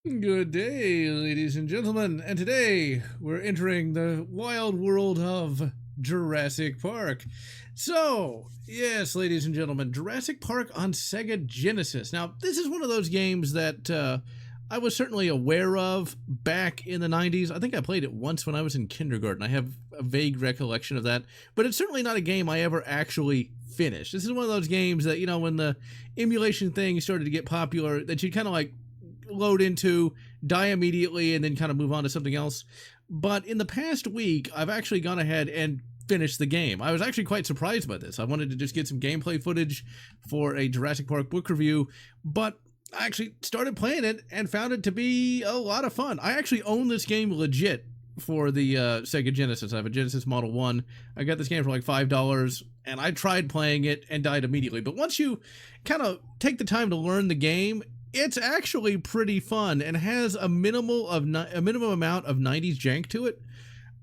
Good day, ladies and gentlemen, and today we're entering the wild world of Jurassic Park. So, yes, ladies and gentlemen, Jurassic Park on Sega Genesis. Now, this is one of those games that I was certainly aware of back in the 90s. I think I played it once when I was in kindergarten. I have a vague recollection of that, but it's certainly not a game I ever actually finished. This is one of those games that, when the emulation thing started to get popular, that you kind of like load into, die immediately, and then kind of move on to something else. But in the past week, I've actually gone ahead and finished the game. I was actually quite surprised by this. I wanted to just get some gameplay footage for a Jurassic Park book review, but I actually started playing it and found it to be a lot of fun. I actually own this game legit for the Sega Genesis. I have a Genesis Model 1. I got this game for like $5, and I tried playing it and died immediately. But once you kind of take the time to learn the game, it's actually pretty fun and has a minimum amount of 90s jank to it.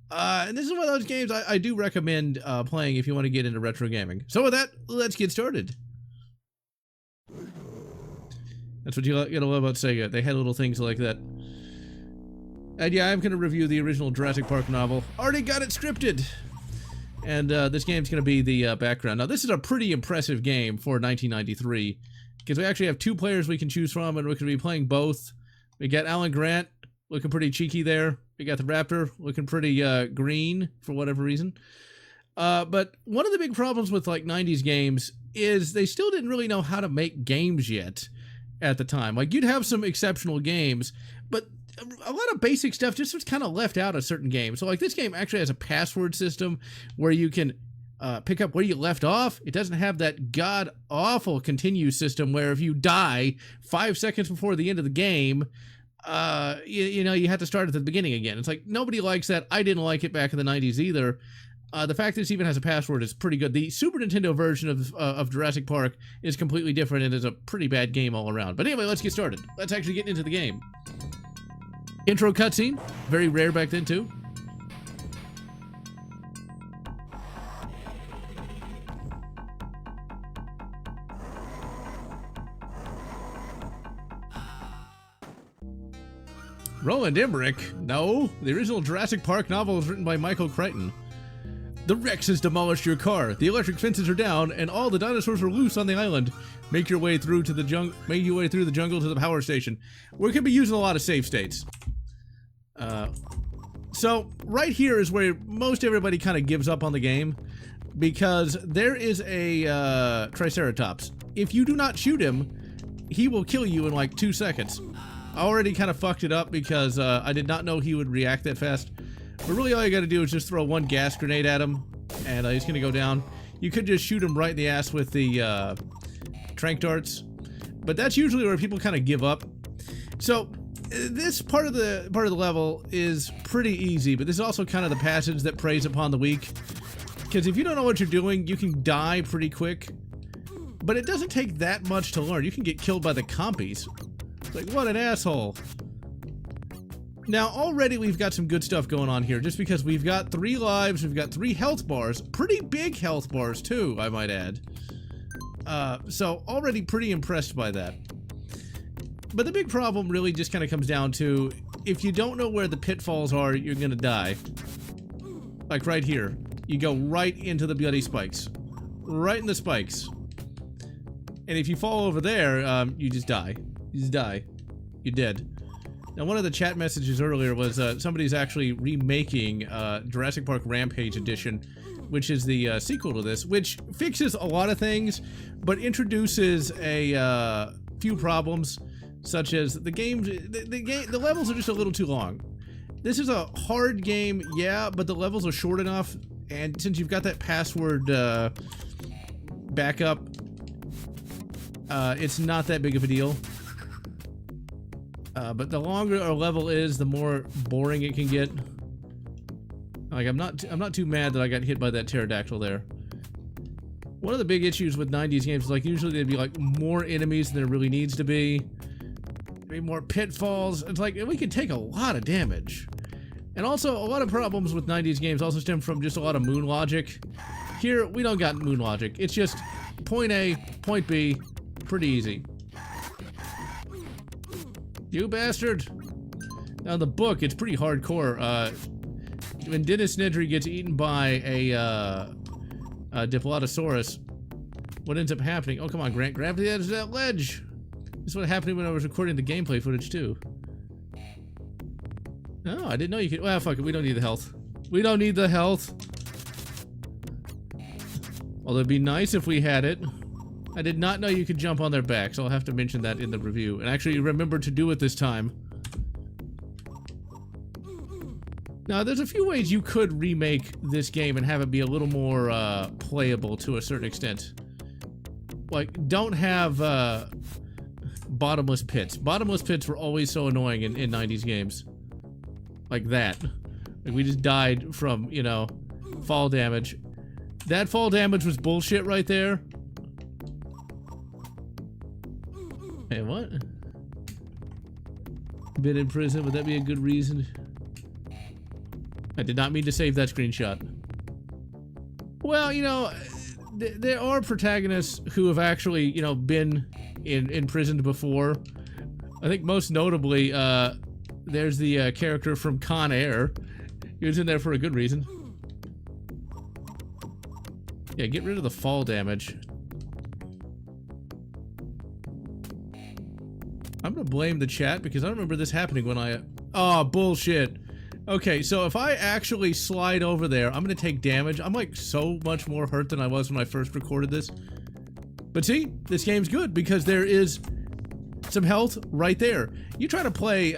And this is one of those games I do recommend playing if you want to get into retro gaming. So with that, let's get started. That's what you gotta love about Sega. They had little things like that. And yeah, I'm going to review the original Jurassic Park novel. Already got it scripted. And this game's going to be the background. Now, this is a pretty impressive game for 1993. Because we actually have two players we can choose from, and we're going to be playing both. We got Alan Grant, looking pretty cheeky there. We got the Raptor, looking pretty green, for whatever reason. But one of the big problems with, like, 90s games is they still didn't really know how to make games yet at the time. Like, you'd have some exceptional games, but a lot of basic stuff just was kind of left out of certain games. So, like, this game actually has a password system where you can pick up where you left off. It doesn't have that god-awful continue system where if you die 5 seconds before the end of the game, you have to start at the beginning again. It's like, nobody likes that. I didn't like it back in the 90s either. The fact that this even has a password is pretty good. The Super Nintendo version of Jurassic Park is completely different and is a pretty bad game all around. But anyway, let's get started. Let's actually get into the game. Intro cutscene. Very rare back then, too. Roland Emmerich? No, the original Jurassic Park novel was written by Michael Crichton. The Rex has demolished your car. The electric fences are down, and all the dinosaurs are loose on the island. Make your way through the jungle to the power station. We could be using a lot of save states. So right here is where most everybody kind of gives up on the game, because there is a Triceratops. If you do not shoot him, he will kill you in like 2 seconds. I already kind of fucked it up because I did not know he would react that fast. But really all you gotta do is just throw one gas grenade at him, and he's gonna go down. You could just shoot him right in the ass with the tranq darts, but that's usually where people kind of give up. So this part of the level is pretty easy, but this is also kind of the passage that preys upon the weak. Because if you don't know what you're doing, you can die pretty quick. But it doesn't take that much to learn. You can get killed by the compies. Like, what an asshole. Now, already we've got some good stuff going on here, just because we've got 3 lives, we've got 3 health bars, pretty big health bars too, I might add. So, already pretty impressed by that. But the big problem really just kind of comes down to, if you don't know where the pitfalls are, you're gonna die. Like right here. You go right into the bloody spikes. Right in the spikes. And if you fall over there, you just die. You just die. You're dead. Now, one of the chat messages earlier was somebody's actually remaking Jurassic Park Rampage Edition, which is the sequel to this, which fixes a lot of things, but introduces a few problems, such as the levels are just a little too long. This is a hard game, yeah, but the levels are short enough, and since you've got that password backup, it's not that big of a deal. But the longer a level is, the more boring it can get. Like, I'm not too mad that I got hit by that pterodactyl there. One of the big issues with 90s games is, like, usually there'd be like more enemies than there really needs to be. Maybe more pitfalls. It's like, we can take a lot of damage. And also, a lot of problems with 90s games also stem from just a lot of moon logic. Here, we don't got moon logic. It's just point A, point B, pretty easy. You bastard! Now, in the book, it's pretty hardcore. When Dennis Nedry gets eaten by a Diplodocus, what ends up happening? Oh, come on, Grant. Grab the edge of that ledge! This is what happened when I was recording the gameplay footage, too. Oh, I didn't know you could. Well, fuck it. We don't need the health. We don't need the health. Although it'd be nice if we had it. I did not know you could jump on their back, so I'll have to mention that in the review. And actually remember to do it this time. Now, there's a few ways you could remake this game and have it be a little more playable to a certain extent. Like, don't have bottomless pits. Bottomless pits were always so annoying in 90s games. Like that. Like, we just died from, you know, fall damage. That fall damage was bullshit right there. Hey, what? Been in prison, would that be a good reason? I did not mean to save that screenshot. Well, you know, there are protagonists who have actually, you know, been imprisoned before. I think most notably, there's the character from Con Air. He was in there for a good reason. Yeah, get rid of the fall damage. I'm gonna blame the chat because I don't remember this happening when I... Oh, bullshit. Okay, so if I actually slide over there, I'm gonna take damage. I'm like so much more hurt than I was when I first recorded this. But see, this game's good because there is some health right there. You try to play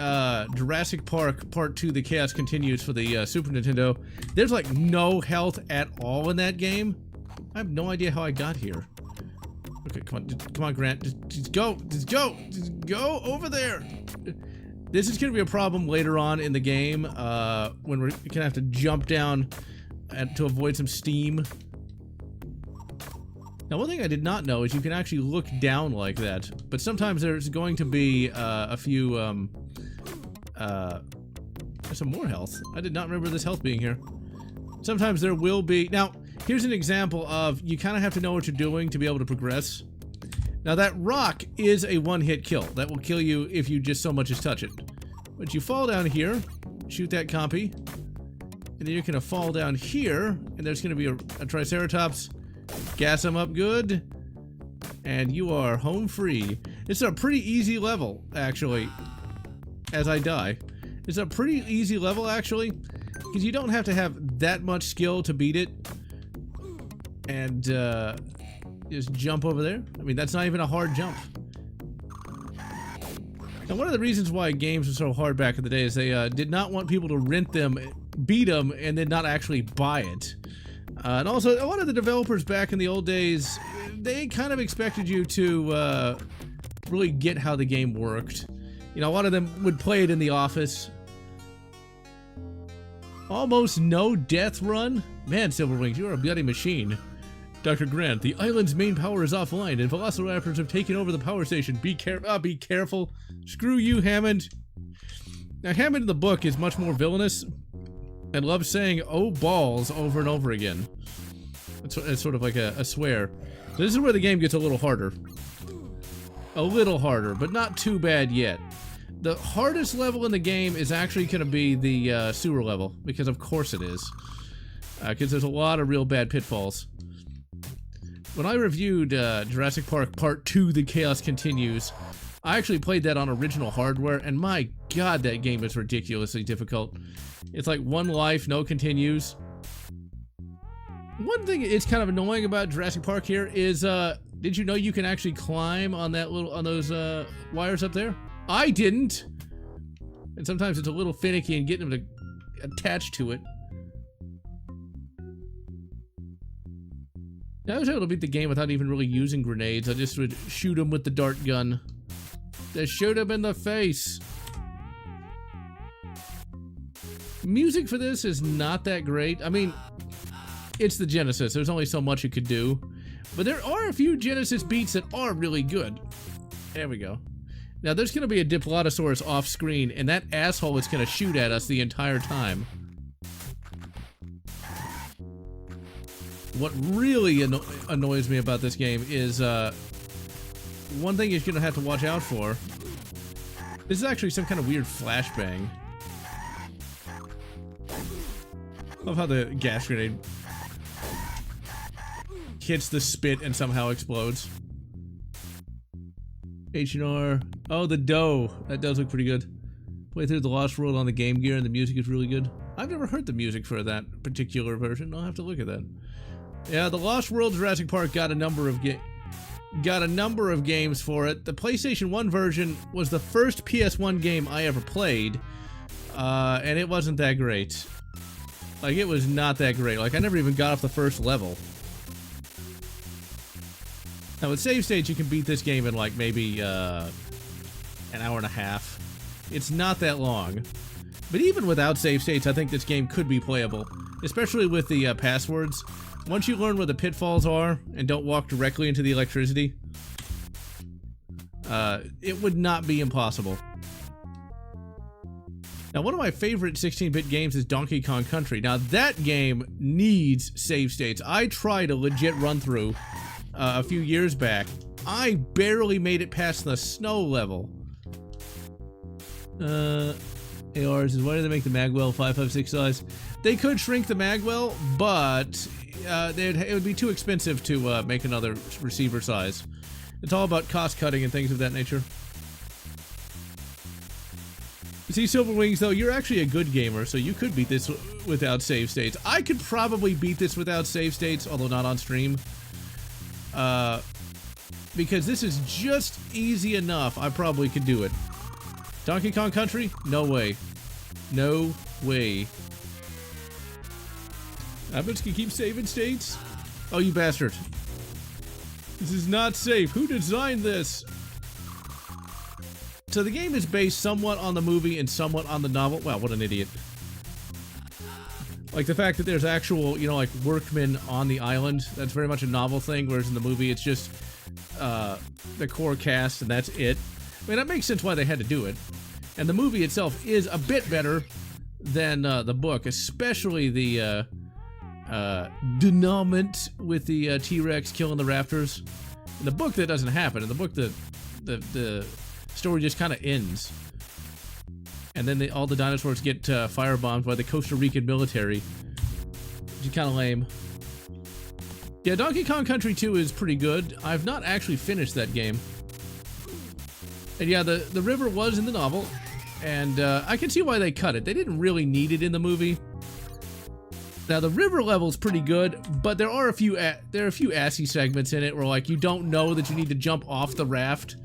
Jurassic Park Part 2, The Chaos Continues for the Super Nintendo. There's like no health at all in that game. I have no idea how I got here. Okay, come on, Grant. Just go over there. This is gonna be a problem later on in the game when we're gonna have to jump down to avoid some steam. Now, one thing I did not know is you can actually look down like that, but sometimes there's going to be a few some more health. I did not remember this health being here. Sometimes there will be. Now, here's an example of you kind of have to know what you're doing to be able to progress. Now, that rock is a one-hit kill. That will kill you if you just so much as touch it. But you fall down here, shoot that compy, and then you're going to fall down here, and there's going to be a Triceratops. Gas them up good, and you are home free. It's a pretty easy level, actually, as I die. It's a pretty easy level, actually, because you don't have to have that much skill to beat it. And, just jump over there. I mean, that's not even a hard jump. Now, one of the reasons why games were so hard back in the day is they did not want people to rent them, beat them, and then not actually buy it. And also, a lot of the developers back in the old days, they kind of expected you to really get how the game worked. You know, a lot of them would play it in the office. Almost no death run? Man, Silverwings, you're a bloody machine. Dr. Grant, the island's main power is offline and velociraptors have taken over the power station. Be careful. Screw you, Hammond. Now, Hammond in the book is much more villainous and loves saying, oh, balls, over and over again. It's sort of like a swear. So this is where the game gets a little harder. A little harder, but not too bad yet. The hardest level in the game is actually going to be the sewer level, because of course it is. Because there's a lot of real bad pitfalls. When I reviewed Jurassic Park Part 2, The Chaos Continues, I actually played that on original hardware, and my god, that game is ridiculously difficult. It's like one life, no continues. One thing it's kind of annoying about Jurassic Park here is, did you know you can actually climb on that on those wires up there? I didn't! And sometimes it's a little finicky in getting them to attach to it. I was able to beat the game without even really using grenades. I just would shoot them with the dart gun. Just shoot him in the face. Music for this is not that great. I mean, it's the Genesis. There's only so much you could do. But there are a few Genesis beats that are really good. There we go. Now, there's going to be a Diplodocus off screen, and that asshole is going to shoot at us the entire time. What really annoys me about this game is, one thing you're going to have to watch out for This is actually some kind of weird flashbang. Love how the gas grenade hits the spit and somehow explodes. H&R. Oh, the dough. That does look pretty good. Play through the Lost World on the Game Gear and the music is really good. I've never heard the music for that particular version. I'll have to look at that. Yeah, the Lost World Jurassic Park got a number of games for it. The PlayStation 1 version was the first PS1 game I ever played, and it wasn't that great. Like, it was not that great. Like, I never even got off the first level. Now, with save states, you can beat this game in, like, maybe, an hour and a half. It's not that long. But even without save states, I think this game could be playable. Especially with the, passwords. Once you learn where the pitfalls are, and don't walk directly into the electricity, it would not be impossible. Now, one of my favorite 16-bit games is Donkey Kong Country. Now, that game needs save states. I tried a legit run-through a few years back. I barely made it past the snow level. ARs is, why do they make the magwell 5.56 size? They could shrink the magwell, but it would be too expensive to make another receiver size. It's all about cost cutting and things of that nature. You see, Silver Wings, though, you're actually a good gamer, so you could beat this without save states. I could probably beat this without save states, although not on stream. Because this is just easy enough, I probably could do it. Donkey Kong Country? No way. No way. I bet you can keep saving states? Oh, you bastard. This is not safe. Who designed this? So the game is based somewhat on the movie and somewhat on the novel. Wow, what an idiot. Like the fact that there's actual, you know, like workmen on the island. That's very much a novel thing, whereas in the movie it's just the core cast and that's it. I mean, that makes sense why they had to do it. And the movie itself is a bit better than the book, especially the denouement with the T-Rex killing the raptors. In the book, that doesn't happen. In the book, the story just kind of ends. And then all the dinosaurs get firebombed by the Costa Rican military, which is kind of lame. Yeah, Donkey Kong Country 2 is pretty good. I've not actually finished that game. And yeah, the river was in the novel, and I can see why they cut it. They didn't really need it in the movie. Now the river level's pretty good, but there are a few assy segments in it where like you don't know that you need to jump off the raft.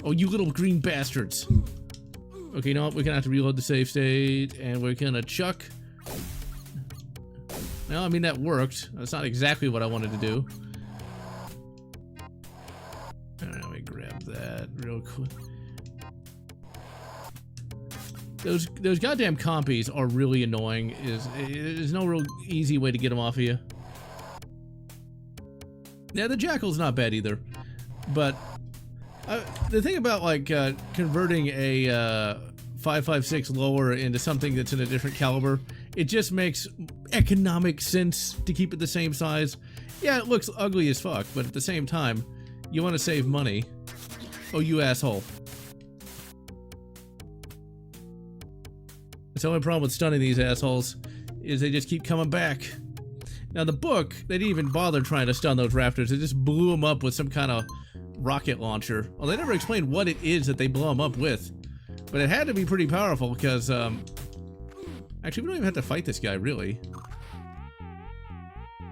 Oh, you little green bastards! Okay, you know what? We're gonna have to reload the save state, and we're gonna chuck. Well, I mean that worked. That's not exactly what I wanted to do. All right, let me grab that real quick. Those goddamn compies are really annoying. There's no real easy way to get them off of you. Yeah, the Jackal's not bad either, but the thing about like converting a 5.56 lower into something that's in a different caliber, it just makes economic sense to keep it the same size. Yeah, it looks ugly as fuck, but at the same time, you want to save money. Oh, you asshole. That's the only problem with stunning these assholes, is they just keep coming back. Now the book, they didn't even bother trying to stun those raptors. They just blew them up with some kind of rocket launcher. Well, they never explained what it is that they blow them up with. But it had to be pretty powerful because, actually, we don't even have to fight this guy, really.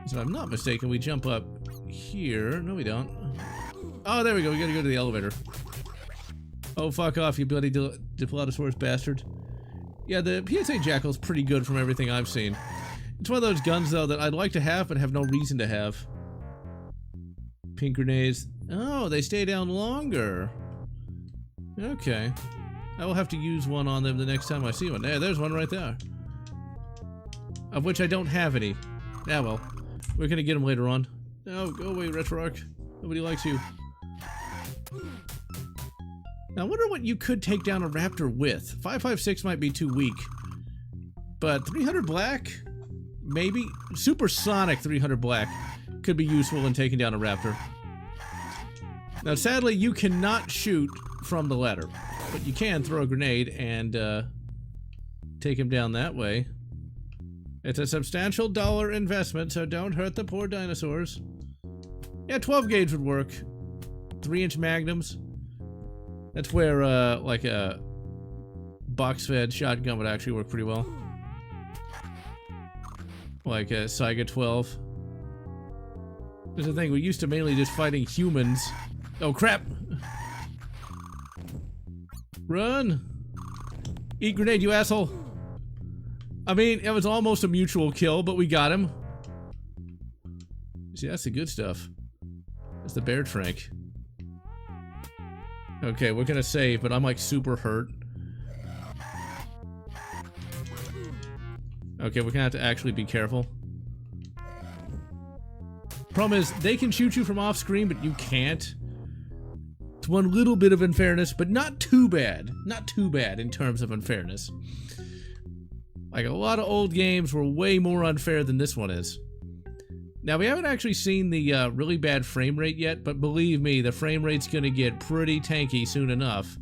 So if I'm not mistaken, we jump up here. No, we don't. Oh, there we go. We gotta go to the elevator. Oh, fuck off, you bloody Diplodocsaurus bastard. Yeah, the PSA Jackal's pretty good from everything I've seen. It's one of those guns, though, that I'd like to have, but have no reason to have. Pink grenades. Oh, they stay down longer. Okay. I will have to use one on them the next time I see one. Yeah, there's one right there. Of which I don't have any. Yeah, well. We're gonna get them later on. Oh, go away, RetroArch. Nobody likes you. Now, I wonder what you could take down a raptor with. 5.56 might be too weak. But 300 black? Maybe? Supersonic 300 black could be useful in taking down a raptor. Now, sadly, you cannot shoot from the ladder. But you can throw a grenade and take him down that way. It's a substantial dollar investment, so don't hurt the poor dinosaurs. Yeah, 12 gauge would work. 3-inch magnums. That's where, like a box-fed shotgun would actually work pretty well. Like a Sega 12. There's the thing, we used to mainly just fighting humans. Oh, crap! Run! Eat grenade, you asshole! I mean, it was almost a mutual kill, but we got him. See, that's the good stuff. That's the bear trank. Okay, we're gonna save, but I'm like super hurt. Okay, we're gonna have to actually be careful. Problem is, they can shoot you from off screen, but you can't. It's one little bit of unfairness, but not too bad. Not too bad in terms of unfairness. Like, a lot of old games were way more unfair than this one is. Now, we haven't actually seen the really bad frame rate yet, but believe me, the frame rate's gonna get pretty tanky soon enough.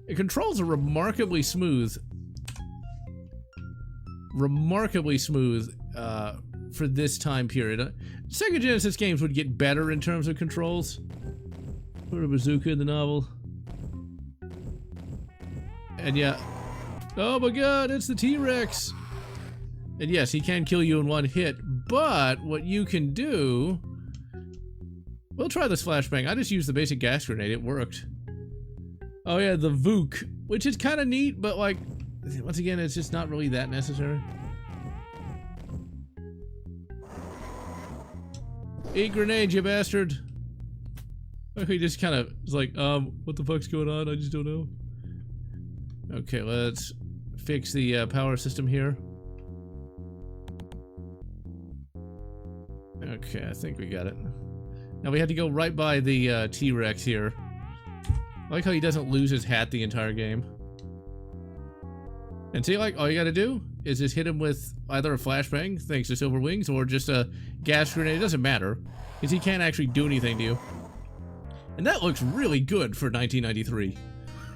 The controls are remarkably smooth. Remarkably smooth for this time period. Sega Genesis games would get better in terms of controls. Put a bazooka in the novel. And yeah. Oh my god, it's the T-Rex! And yes, he can kill you in one hit, but what you can do... We'll try this flashbang. I just used the basic gas grenade, it worked. Oh yeah, the Vook, which is kind of neat, but like, once again, it's just not really that necessary. Eat grenade, you bastard! He just kind of is like, what the fuck's going on? I just don't know. Okay, let's fix the power system here. Okay, I think we got it. Now we had to go right by the T-Rex here. I like how he doesn't lose his hat the entire game. And see, like, all you gotta do is just hit him with either a flashbang, thanks to Silver Wings, or just a gas grenade. It doesn't matter, because he can't actually do anything to you. And that looks really good for 1993.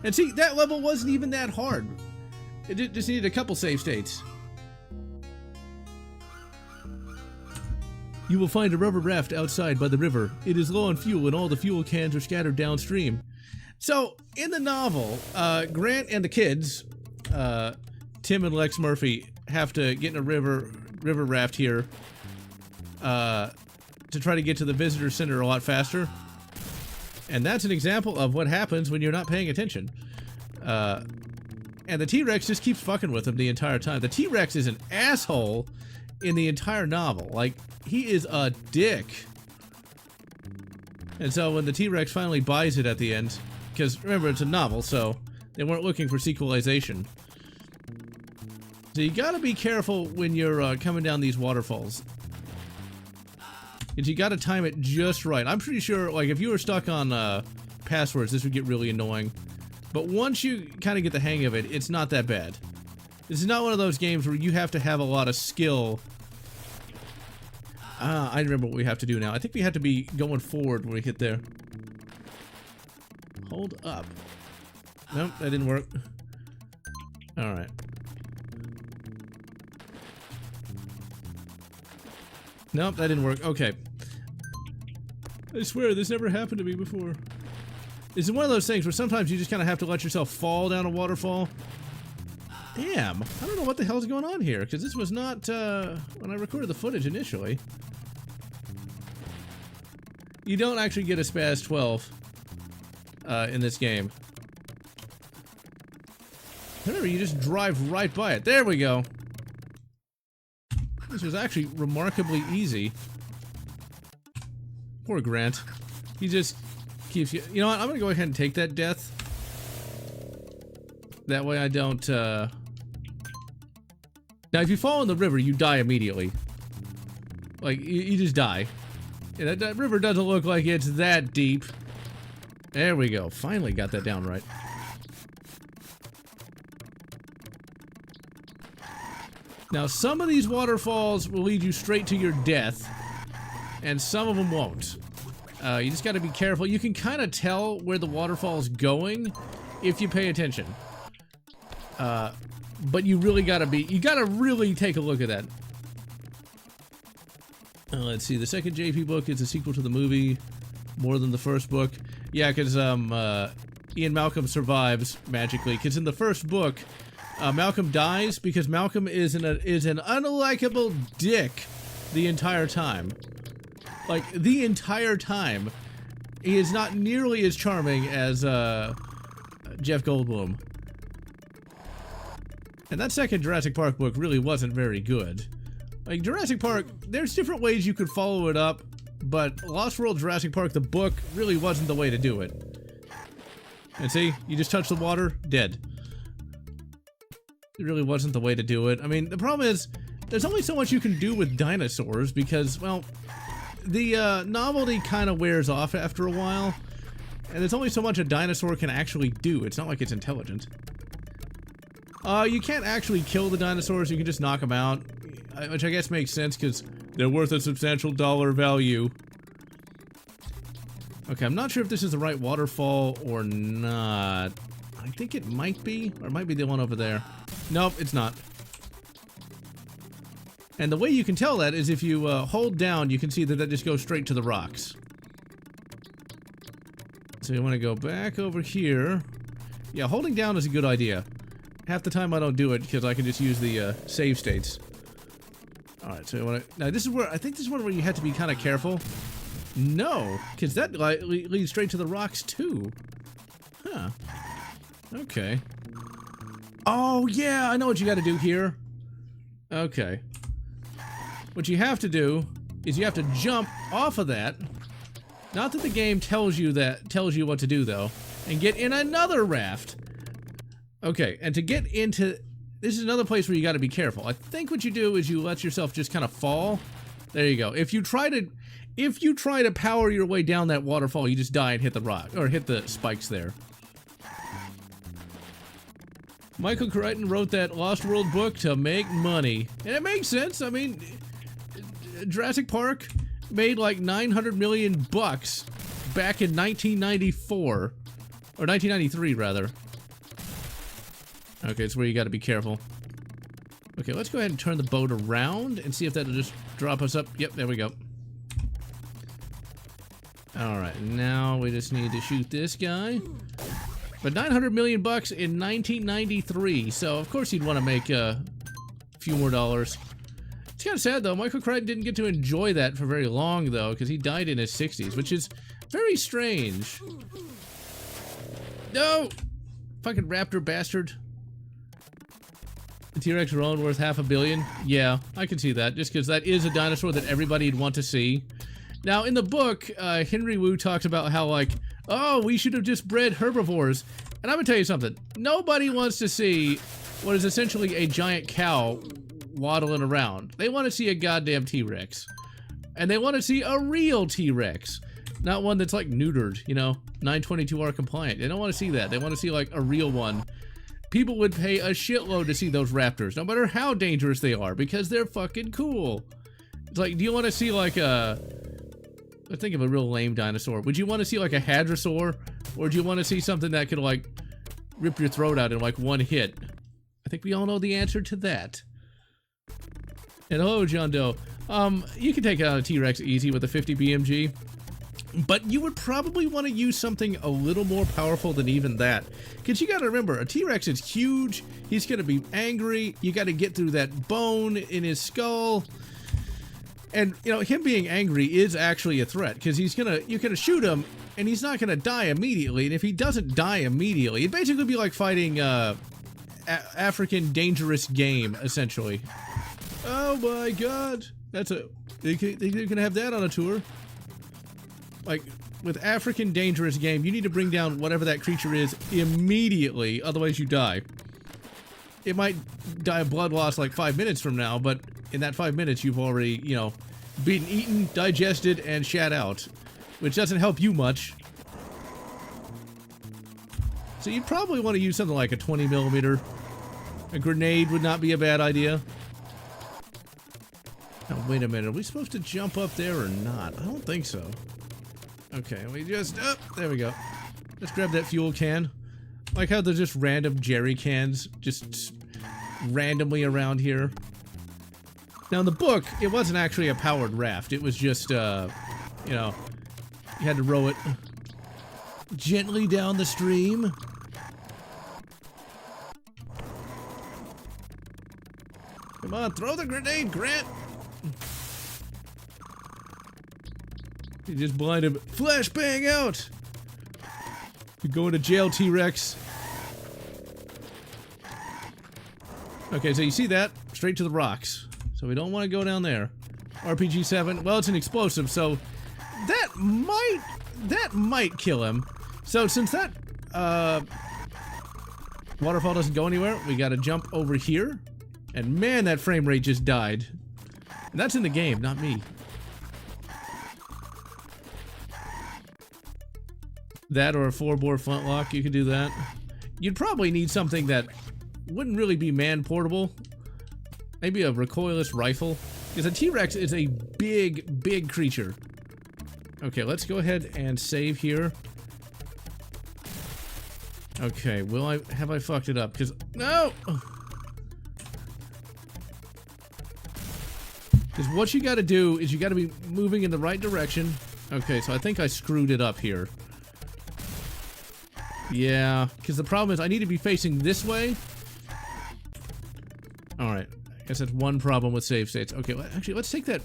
And see, that level wasn't even that hard. It just needed a couple save states. You will find a rubber raft outside by the river. It is low on fuel and all the fuel cans are scattered downstream. So, in the novel, Grant and the kids, Tim and Lex Murphy, have to get in a river raft here to try to get to the visitor center a lot faster. And that's an example of what happens when you're not paying attention. And the T-Rex just keeps fucking with him the entire time. The T-Rex is an asshole in the entire novel. Like, he is a dick. And so when the T-Rex finally buys it at the end, because remember, it's a novel, so they weren't looking for sequelization. So you gotta be careful when you're coming down these waterfalls. Because you gotta time it just right. I'm pretty sure, like, if you were stuck on passwords, this would get really annoying. But once you kind of get the hang of it, it's not that bad. This is not one of those games where you have to have a lot of skill. I remember what we have to do now. I think we have to be going forward when we hit there. Hold up. Nope, that didn't work. Alright. Nope, that didn't work. Okay. I swear, this never happened to me before. This is one of those things where sometimes you just kind of have to let yourself fall down a waterfall. Damn, I don't know what the hell's going on here, because this was not, when I recorded the footage initially. You don't actually get a Spaz 12, in this game. Remember, you just drive right by it. There we go. This was actually remarkably easy. Poor Grant. He just keeps you... You know what? I'm gonna go ahead and take that death. That way I don't, Now, if you fall in the river, you die immediately. Like, you just die. Yeah, that river doesn't look like it's that deep. There we go. Finally got that down right. Now, some of these waterfalls will lead you straight to your death, and some of them won't. You just gotta be careful. You can kind of tell where the waterfall is going if you pay attention. But you really gotta really take a look at that. Let's see, the second JP book is a sequel to the movie, more than the first book. Yeah, because Ian Malcolm survives magically. Because in the first book, Malcolm dies because Malcolm is an unlikable dick the entire time. Like, the entire time. He is not nearly as charming as Jeff Goldblum. And that second Jurassic Park book really wasn't very good. Like, Jurassic Park, there's different ways you could follow it up, but Lost World Jurassic Park, the book, really wasn't the way to do it. And see, you just touch the water, dead. It really wasn't the way to do it. I mean, the problem is, there's only so much you can do with dinosaurs because, well, the novelty kind of wears off after a while, and there's only so much a dinosaur can actually do. It's not like it's intelligent. You can't actually kill the dinosaurs, you can just knock them out. Which I guess makes sense because they're worth a substantial dollar value. Okay, I'm not sure if this is the right waterfall or not. I think it might be, or it might be the one over there. Nope, it's not. And the way you can tell that is if you hold down, you can see that just goes straight to the rocks. So you want to go back over here. Yeah, holding down is a good idea. Half the time I don't do it because I can just use the save states. Alright, so you want to... Now this is where... I think this is one where you have to be kind of careful. No, because that leads straight to the rocks too. Huh. Okay. Oh yeah, I know what you got to do here. Okay. What you have to do is you have to jump off of that. Not that the game tells you what to do though, and get in another raft. Okay, and to get into... This is another place where you got to be careful. I think what you do is you let yourself just kind of fall. There you go. If you try to power your way down that waterfall, you just die and hit the rock or hit the spikes there. Michael Crichton wrote that Lost World book to make money, and it makes sense. I mean, Jurassic Park made like $900 million back in 1994 or 1993 rather. Okay, it's where you got to be careful. Okay, let's go ahead and turn the boat around and see if that'll just drop us up. Yep, there we go. Alright, now we just need to shoot this guy. But $900 million in 1993, so of course you'd want to make a few more dollars. It's kind of sad though, Michael Crichton didn't get to enjoy that for very long though, because he died in his 60s, which is very strange. No! Fucking raptor bastard. The T-Rex are only worth $500 million? Yeah, I can see that, just because that is a dinosaur that everybody'd want to see. Now, in the book, Henry Wu talks about how, like, oh, we should have just bred herbivores. And I'm gonna tell you something. Nobody wants to see what is essentially a giant cow waddling around. They want to see a goddamn T-Rex. And they want to see a real T-Rex. Not one that's, like, neutered, you know, 922R compliant. They don't want to see that. They want to see, like, a real one. People would pay a shitload to see those raptors, no matter how dangerous they are, because they're fucking cool. It's like, do you want to see like a... Let's think of a real lame dinosaur. Would you want to see like a hadrosaur? Or do you want to see something that could like rip your throat out in like one hit? I think we all know the answer to that. And hello, John Doe. You can take out a T-Rex easy with a 50 BMG. But you would probably want to use something a little more powerful than even that. Because you got to remember, a T-Rex is huge. He's going to be angry. You got to get through that bone in his skull. And, you know, him being angry is actually a threat. Because you're going to shoot him, and he's not going to die immediately. And if he doesn't die immediately, it'd basically be like fighting African dangerous game, essentially. Oh my god. That's a... They can have that on a tour. Like, with African dangerous game, you need to bring down whatever that creature is immediately, otherwise you die. It might die of blood loss like 5 minutes from now, but in that 5 minutes you've already, you know, been eaten, digested, and shat out. Which doesn't help you much. So you'd probably want to use something like a 20mm. A grenade would not be a bad idea. Now, wait a minute, are we supposed to jump up there or not? I don't think so. Okay, we just... Oh, there we go. Let's grab that fuel can. Like how there's just random jerry cans just randomly around here. Now in the book, it wasn't actually a powered raft. It was just, you know, you had to row it gently down the stream. Come on, throw the grenade, Grant! You just blind him. Flashbang out! You're going to jail, T-Rex. Okay, so you see that? Straight to the rocks. So we don't want to go down there. RPG-7. Well, it's an explosive, so that might kill him. So since that waterfall doesn't go anywhere, we gotta jump over here. And man, that frame rate just died. And that's in the game, not me. That or a 4-bore flintlock, you could do that. You'd probably need something that wouldn't really be man-portable. Maybe a recoilless rifle. Because a T-Rex is a big, big creature. Okay, let's go ahead and save here. Okay, have I fucked it up? Because, no! Because what you gotta do is you gotta be moving in the right direction. Okay, so I think I screwed it up here. Yeah, because the problem is I need to be facing this way. Alright, I guess that's one problem with save states. Okay, actually, let's take that.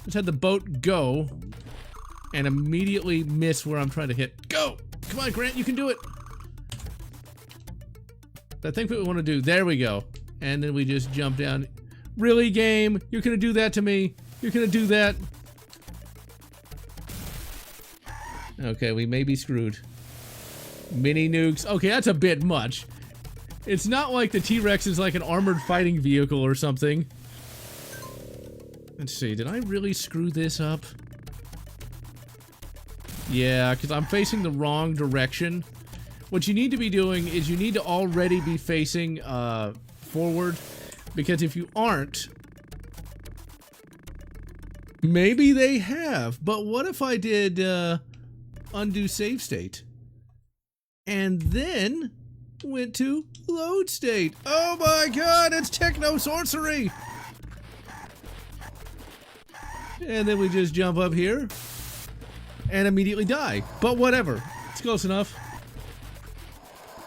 Let's have the boat go and immediately miss where I'm trying to hit. Go! Come on, Grant, you can do it! I think what we want to do, there we go. And then we just jump down. Really, game? You're gonna do that to me? You're gonna do that? Okay, we may be screwed. Mini nukes. Okay, that's a bit much. It's not like the T-Rex is like an armored fighting vehicle or something. Let's see, did I really screw this up? Yeah, because I'm facing the wrong direction. What you need to be doing is you need to already be facing forward. Because if you aren't, maybe they have. But what if I did undo save state? And then went to load state. Oh my god, it's techno sorcery! And then we just jump up here and immediately die. But whatever, it's close enough.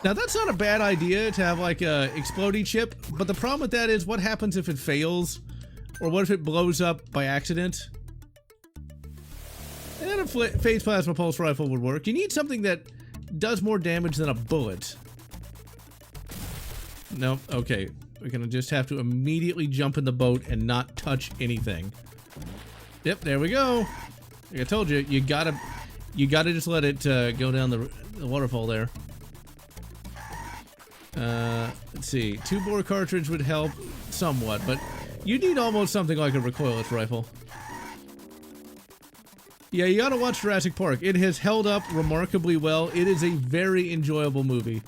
Now that's not a bad idea to have like a exploding chip, but the problem with that is what happens if it fails? Or what if it blows up by accident? And a phase plasma pulse rifle would work. You need something that does more damage than a bullet. Nope, okay. We're gonna just have to immediately jump in the boat and not touch anything. Yep, there we go. Like I told you, you gotta just let it go down the waterfall there. Let's see. 2-bore cartridge would help somewhat, but you need almost something like a recoilless rifle. Yeah, you gotta watch Jurassic Park. It has held up remarkably well. It is a very enjoyable movie.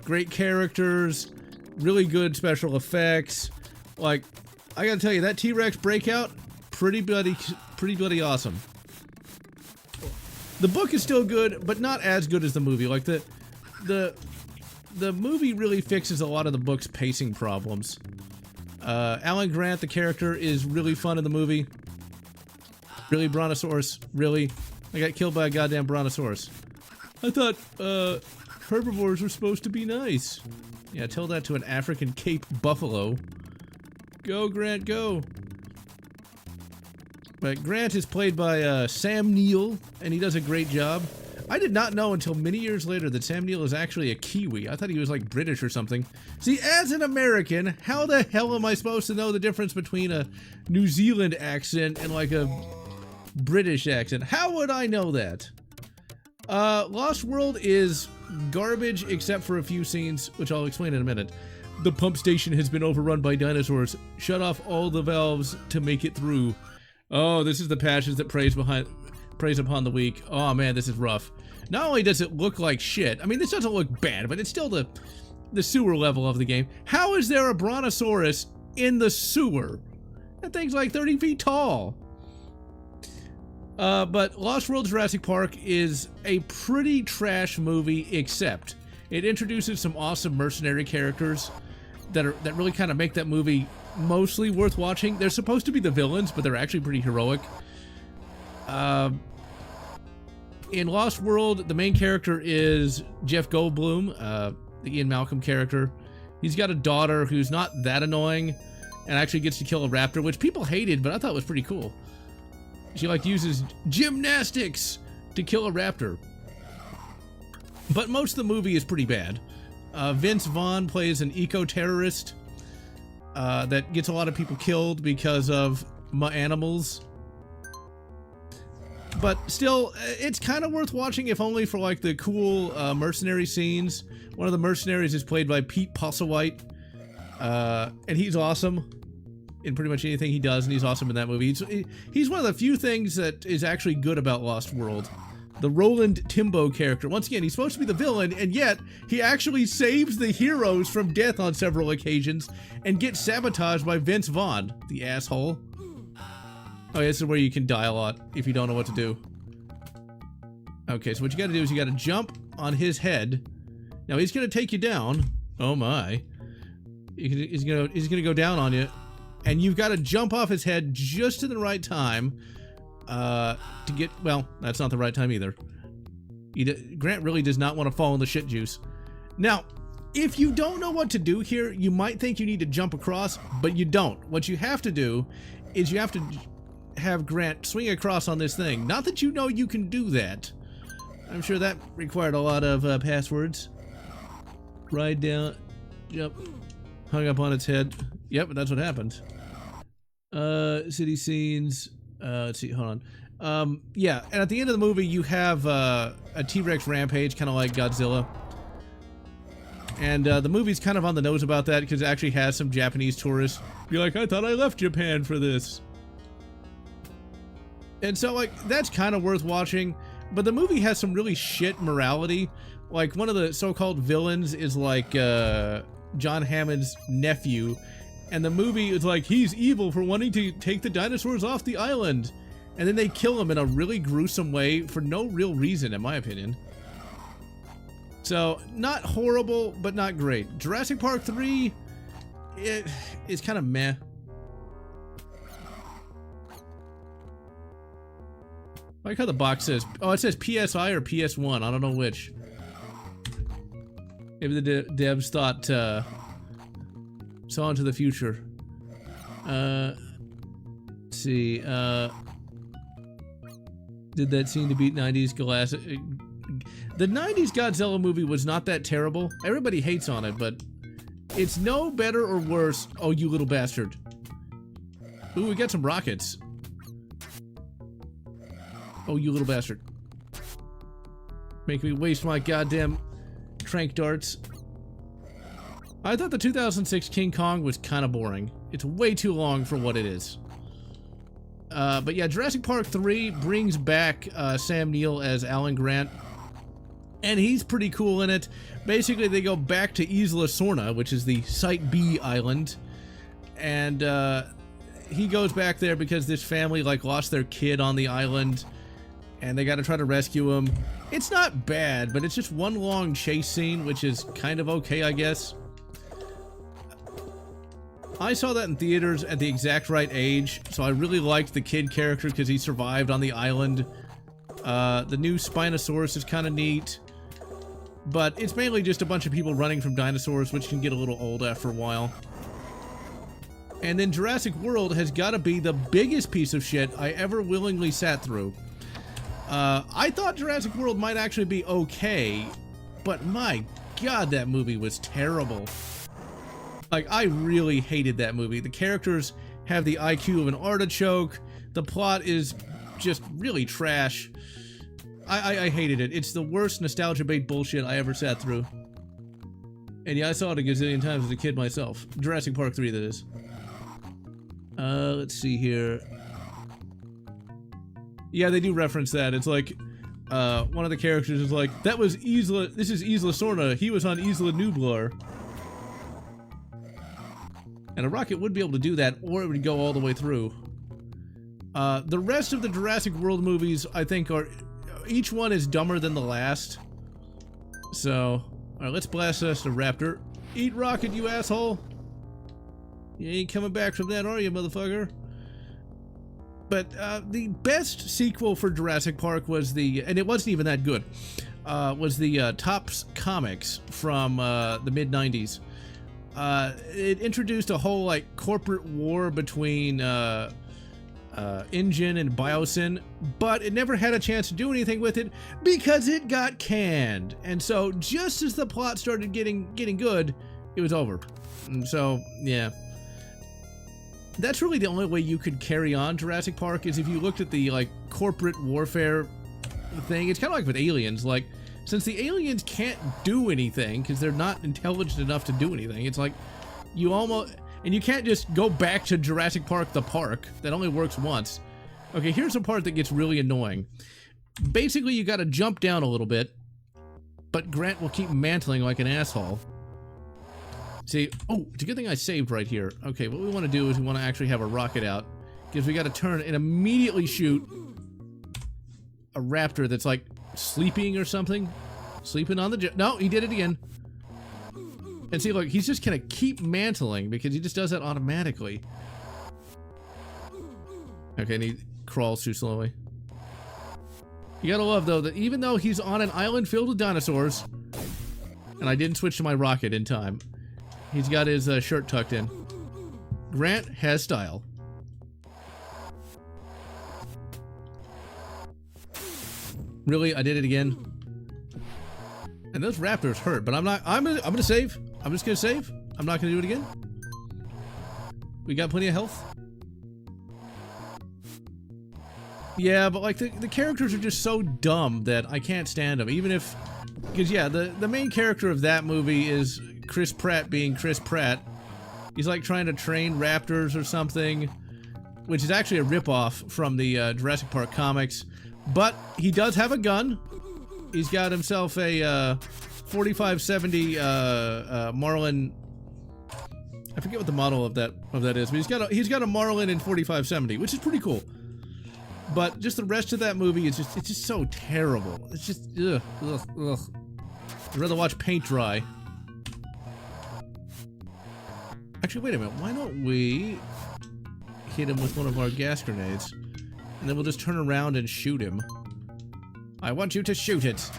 Great characters, really good special effects. Like, I gotta tell you, that T-Rex breakout, pretty bloody awesome. The book is still good, but not as good as the movie. Like, the movie really fixes a lot of the book's pacing problems. Alan Grant, the character, is really fun in the movie. Really, Brontosaurus? Really? I got killed by a goddamn Brontosaurus. I thought, herbivores were supposed to be nice. Yeah, tell that to an African Cape buffalo. Go, Grant, go. But Grant is played by, Sam Neill, and he does a great job. I did not know until many years later that Sam Neill is actually a Kiwi. I thought he was like British or something. See, as an American, how the hell am I supposed to know the difference between a New Zealand accent and like a British accent? How would I know that? Lost World is garbage except for a few scenes, which I'll explain in a minute. The pump station has been overrun by dinosaurs. Shut off all the valves to make it through. Oh, this is the passions that preys upon the weak. Oh man, this is rough. Not only does it look like shit, I mean, this doesn't look bad, but it's still the sewer level of the game. How is there a Brontosaurus in the sewer? That thing's like 30 feet tall. But Lost World Jurassic Park is a pretty trash movie, except It introduces some awesome mercenary characters that really kind of make that movie mostly worth watching. They're supposed to be the villains, but they're actually pretty heroic. In Lost World, the main character is Jeff Goldblum, the Ian Malcolm character. He's got a daughter who's not that annoying and actually gets to kill a raptor, which people hated, but I thought was pretty cool. She like uses gymnastics to kill a raptor. But most of the movie is pretty bad. Vince Vaughn plays an eco-terrorist that gets a lot of people killed because of animals. But still, it's kind of worth watching, if only for like the cool mercenary scenes. One of the mercenaries is played by Pete Postlethwaite, and he's awesome in pretty much anything he does, and he's awesome in that movie. He's one of the few things that is actually good about Lost World. The Roland Timbo character. Once again, he's supposed to be the villain, and yet he actually saves the heroes from death on several occasions and gets sabotaged by Vince Vaughn, the asshole. Oh, yeah, this is where you can die a lot if you don't know what to do. Okay, so what you gotta do is you gotta jump on his head. Now he's gonna take you down. Oh my. He's gonna go down on you. And you've gotta jump off his head just in the right time to get, well, that's not the right time either. Grant really does not want to fall in the shit juice. Now, if you don't know what to do here, you might think you need to jump across, but you don't. What you have to do is you have to have Grant swing across on this thing. Not that you know you can do that. I'm sure that required a lot of passwords. Ride down, jump, hung up on its head. Yep, that's what happened. City scenes. Let's see, hold on. Yeah, and at the end of the movie, you have a T-Rex rampage, kind of like Godzilla. And the movie's kind of on the nose about that because it actually has some Japanese tourists be like, I thought I left Japan for this. And so, like, that's kind of worth watching. But the movie has some really shit morality. Like, one of the so-called villains is like John Hammond's nephew. And the movie is like, he's evil for wanting to take the dinosaurs off the island. And then they kill him in a really gruesome way for no real reason, in my opinion. So, not horrible, but not great. Jurassic Park 3, it's kind of meh. I like how the box says, oh, it says PSI or PS1, I don't know which. Maybe the devs thought, saw into the future. Let's see, did that seem to beat 90s glass? The 90s Godzilla movie was not that terrible. Everybody hates on it, but it's no better or worse. Oh, you little bastard. Ooh, we got some rockets. Oh, you little bastard. Make me waste my goddamn trank darts. I thought the 2006 King Kong was kind of boring. It's way too long for what it is. But yeah, Jurassic Park 3 brings back Sam Neill as Alan Grant. And he's pretty cool in it. Basically, they go back to Isla Sorna, which is the Site B island. And he goes back there because this family like lost their kid on the island. And they got to try to rescue him. It's not bad, but it's just one long chase scene, which is kind of okay, I guess. I saw that in theaters at the exact right age, so I really liked the kid character because he survived on the island. The new Spinosaurus is kind of neat, but it's mainly just a bunch of people running from dinosaurs, which can get a little old after a while. And then Jurassic World has got to be the biggest piece of shit I ever willingly sat through. I thought Jurassic World might actually be okay, but my god, that movie was terrible. Like, I really hated that movie. The characters have the IQ of an artichoke. The plot is just really trash. I hated it. It's the worst nostalgia bait bullshit I ever sat through. And yeah, I saw it a gazillion times as a kid myself. Jurassic Park 3, that is. Let's see here. Yeah, they do reference that. It's like, one of the characters is like, that was Isla, this is Isla Sorna. He was on Isla Nublar. And a rocket would be able to do that, or it would go all the way through. The rest of the Jurassic World movies, I think, are... Each one is dumber than the last. So, Alright, let's blast us the raptor. Eat rocket, you asshole! You ain't coming back from that, are you, motherfucker? But the best sequel for Jurassic Park was the, and it wasn't even that good, was the Topps comics from the mid-90s. It introduced a whole, like, corporate war between InGen and Biosyn, but it never had a chance to do anything with it because it got canned. And so, just as the plot started getting good, it was over. And so, yeah. That's really the only way you could carry on Jurassic Park is if you looked at the, like, corporate warfare thing. It's kind of like with aliens. Like, since the aliens can't do anything because they're not intelligent enough to do anything, it's like you almost... And you can't just go back to Jurassic Park the park. That only works once. Okay, here's the part that gets really annoying. Basically, you gotta jump down a little bit, but Grant will keep mantling like an asshole. See, oh, it's a good thing I saved right here. Okay, what we want to do is we want to actually have a rocket out, because we got to turn and immediately shoot a raptor that's like sleeping or something. Sleeping on the no, he did it again. And see, look, he's just gonna keep mantling because he just does that automatically. Okay, and he crawls too slowly. You gotta love, though, that even though he's on an island filled with dinosaurs, and I didn't switch to my rocket in time, he's got his shirt tucked in. Grant has style. Really? I did it again? And those raptors hurt, but I'm gonna save. I'm just gonna save. I'm not gonna do it again. We got plenty of health. Yeah, but like the characters are just so dumb that I can't stand them. Even if, because yeah, the main character of that movie is Chris Pratt being Chris Pratt. He's like trying to train raptors or something, which is actually a ripoff from the Jurassic Park comics. But he does have a gun. He's got himself a 4570 Marlin. I forget what the model of that is, but he's got a Marlin in 4570, which is pretty cool. But just the rest of that movie is just, it's just so terrible. It's just ugh. I'd rather watch paint dry. Actually, wait a minute. Why don't we hit him with one of our gas grenades, and then we'll just turn around and shoot him. I want you to shoot it.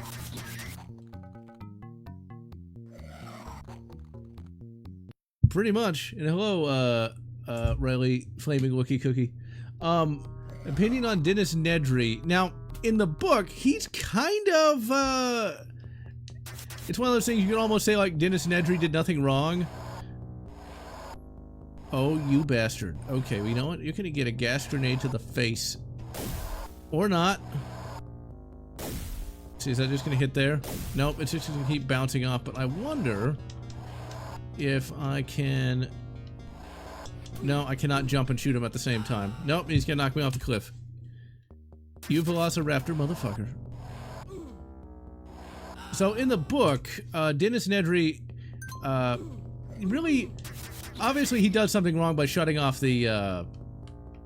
Pretty much. And hello, Riley Flaming Wookie Cookie. Opinion on Dennis Nedry. Now, in the book, he's kind of, it's one of those things you can almost say, like, Dennis Nedry did nothing wrong. Oh, you bastard. Okay, well, you know what? You're gonna get a gas grenade to the face. Or not. See, is that just gonna hit there? Nope, it's just gonna keep bouncing off, but I wonder if I can... No, I cannot jump and shoot him at the same time. Nope, he's gonna knock me off the cliff. You Velociraptor motherfucker. So in the book, Dennis Nedry, really, obviously he does something wrong by shutting off the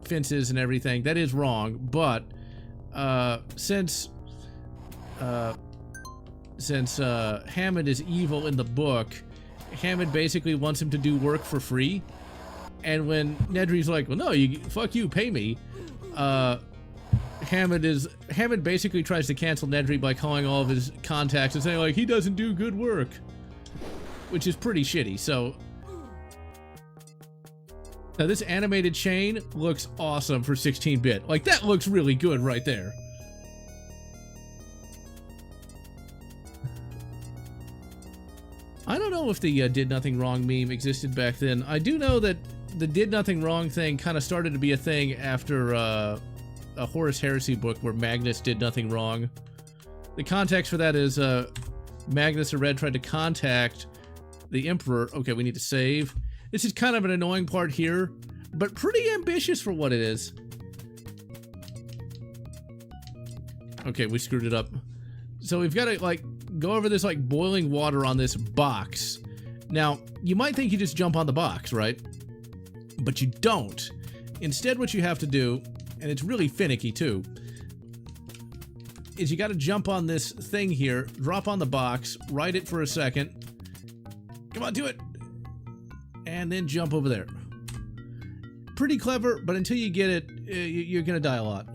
fences and everything. That is wrong, but since Hammond is evil in the book, Hammond basically wants him to do work for free. And when Nedry's like, well, no, fuck you, pay me. Hammond basically tries to cancel Nedry by calling all of his contacts and saying, like, he doesn't do good work. Which is pretty shitty, so... Now this animated chain looks awesome for 16-bit. Like, that looks really good right there. I don't know if the did nothing wrong meme existed back then. I do know that the did nothing wrong thing kind of started to be a thing after a Horus Heresy book where Magnus did nothing wrong. The context for that is Magnus the Red tried to contact the Emperor. Okay, we need to save. This is kind of an annoying part here, but pretty ambitious for what it is. Okay, we screwed it up. So we've got to, like, go over this, like, boiling water on this box. Now, you might think you just jump on the box, right? But you don't. Instead, what you have to do, and it's really finicky, too, is you got to jump on this thing here, drop on the box, ride it for a second. Come on, do it. And then jump over there. Pretty clever, but until you get it, you're going to die a lot.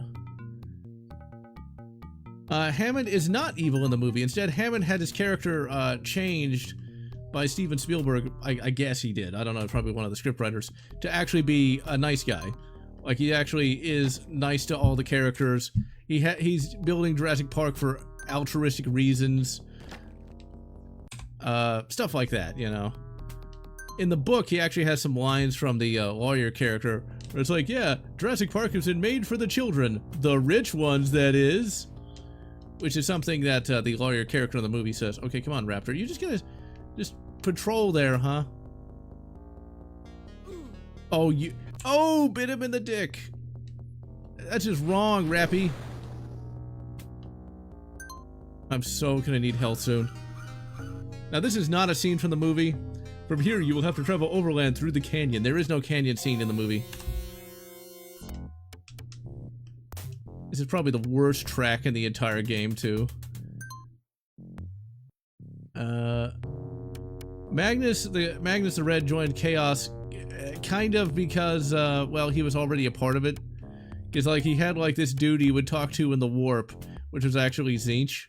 Hammond is not evil in the movie. Instead, Hammond had his character changed by Steven Spielberg. I guess he did. I don't know, probably one of the scriptwriters, to actually be a nice guy. Like, he actually is nice to all the characters. He's building Jurassic Park for altruistic reasons. Stuff like that, you know. In the book, he actually has some lines from the lawyer character where it's like, yeah, Jurassic Park has been made for the children. The rich ones, that is. Which is something that the lawyer character in the movie says. Okay, come on, Raptor. You're just gonna just patrol there, huh? Oh, you... Oh, bit him in the dick. That's just wrong, Rappy. I'm so gonna need health soon. Now, this is not a scene from the movie. From here, you will have to travel overland through the canyon. There is no canyon scene in the movie. This is probably the worst track in the entire game, too. Magnus the Red joined Chaos kind of because, well, he was already a part of it. Because, like, he had, like, this dude he would talk to in the warp, which was actually Zinch.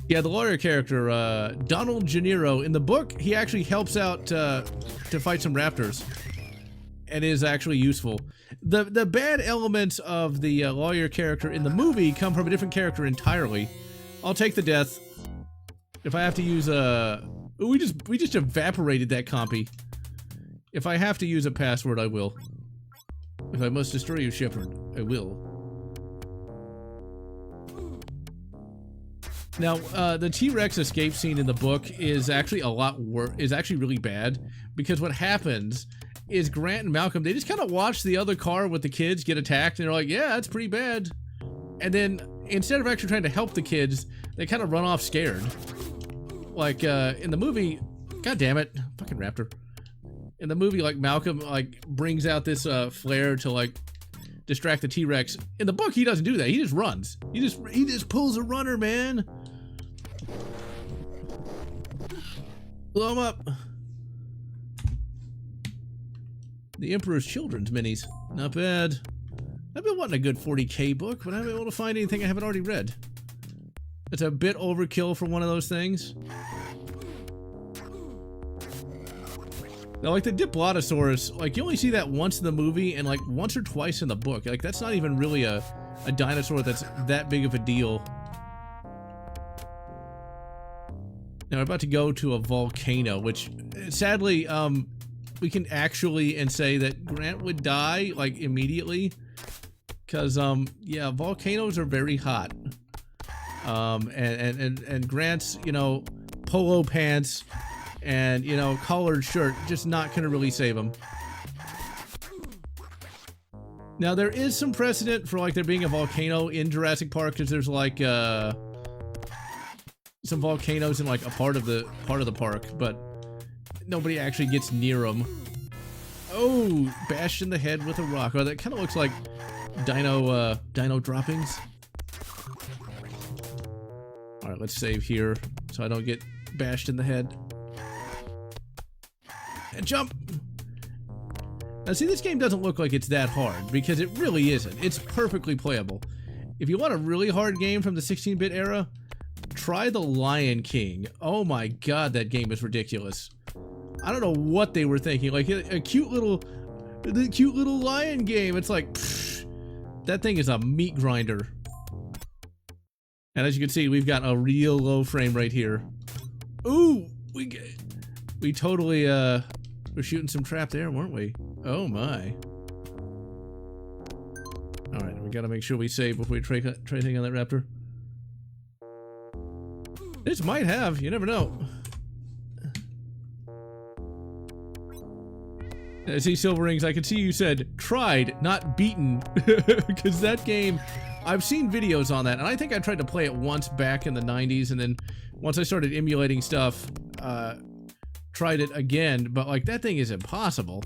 Yeah, the lawyer character, Donald Gennaro, in the book, he actually helps out to fight some raptors. And is actually useful. The bad elements of the lawyer character in the movie come from a different character entirely. I'll take the death. If I have to use a... We just evaporated that compy. If I have to use a password, I will. If I must destroy you, Shepard, I will. Now, the T-Rex escape scene in the book is actually a lot worse. Is actually really bad, because what happens is Grant and Malcolm, they just kind of watch the other car with the kids get attacked, and they're like, yeah, that's pretty bad. And then, instead of actually trying to help the kids, they kind of run off scared. Like, in the movie, god damn it, fucking raptor. In the movie, like, Malcolm, like, brings out this, flare to, like, distract the T-Rex. In the book, he doesn't do that. He just runs. He just pulls a runner, man. Blow him up. The Emperor's Children's Minis. Not bad. I've been wanting a good 40K book, but I haven't been able to find anything I haven't already read. It's a bit overkill for one of those things. Now, like the Diplodosaurus, like you only see that once in the movie and like once or twice in the book. Like that's not even really a dinosaur that's that big of a deal. Now we're about to go to a volcano, which sadly, we can actually and say that Grant would die like immediately. Cause yeah, volcanoes are very hot. And Grant's, you know, polo pants and, you know, collared shirt, just not gonna really save him. Now, there is some precedent for, like, there being a volcano in Jurassic Park, because there's, like, some volcanoes in, like, a part of the park, but nobody actually gets near them. Oh, bashed in the head with a rock. Oh, that kind of looks like dino droppings. Alright, let's save here, so I don't get bashed in the head. And jump! Now see, this game doesn't look like it's that hard, because it really isn't. It's perfectly playable. If you want a really hard game from the 16-bit era, try The Lion King. Oh my god, that game is ridiculous. I don't know what they were thinking. Like, the cute little lion game. It's like, pfft, that thing is a meat grinder. And as you can see, we've got a real low frame rate here. Ooh! We totally, we're shooting some trap there, weren't we? Oh my. Alright, we gotta make sure we save before we try anything on that raptor. This might have, you never know. I see Silver Rings, I can see you said, tried, not beaten. Because that game, I've seen videos on that, and I think I tried to play it once back in the 90s, and then once I started emulating stuff, tried it again, but like that thing is impossible.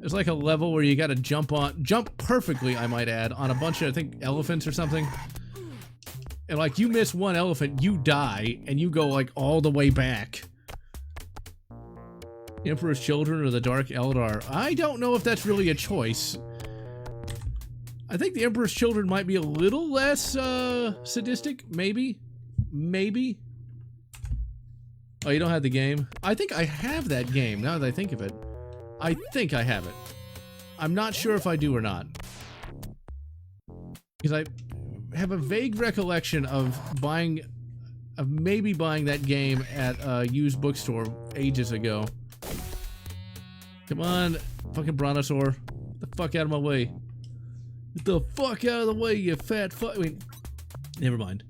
There's like a level where you gotta jump perfectly, I might add, on a bunch of, I think, elephants or something. And like, you miss one elephant, you die, and you go like all the way back. Emperor's Children or the Dark Eldar. I don't know if that's really a choice. I think the Emperor's Children might be a little less sadistic, maybe. Maybe. Oh, you don't have the game? I think I have that game, now that I think of it. I think I have it. I'm not sure if I do or not. Because I have a vague recollection of maybe buying that game at a used bookstore ages ago. Come on, fucking Brontosaur. Get the fuck out of my way. Get the fuck out of the way, you fat fuck. I mean, never mind.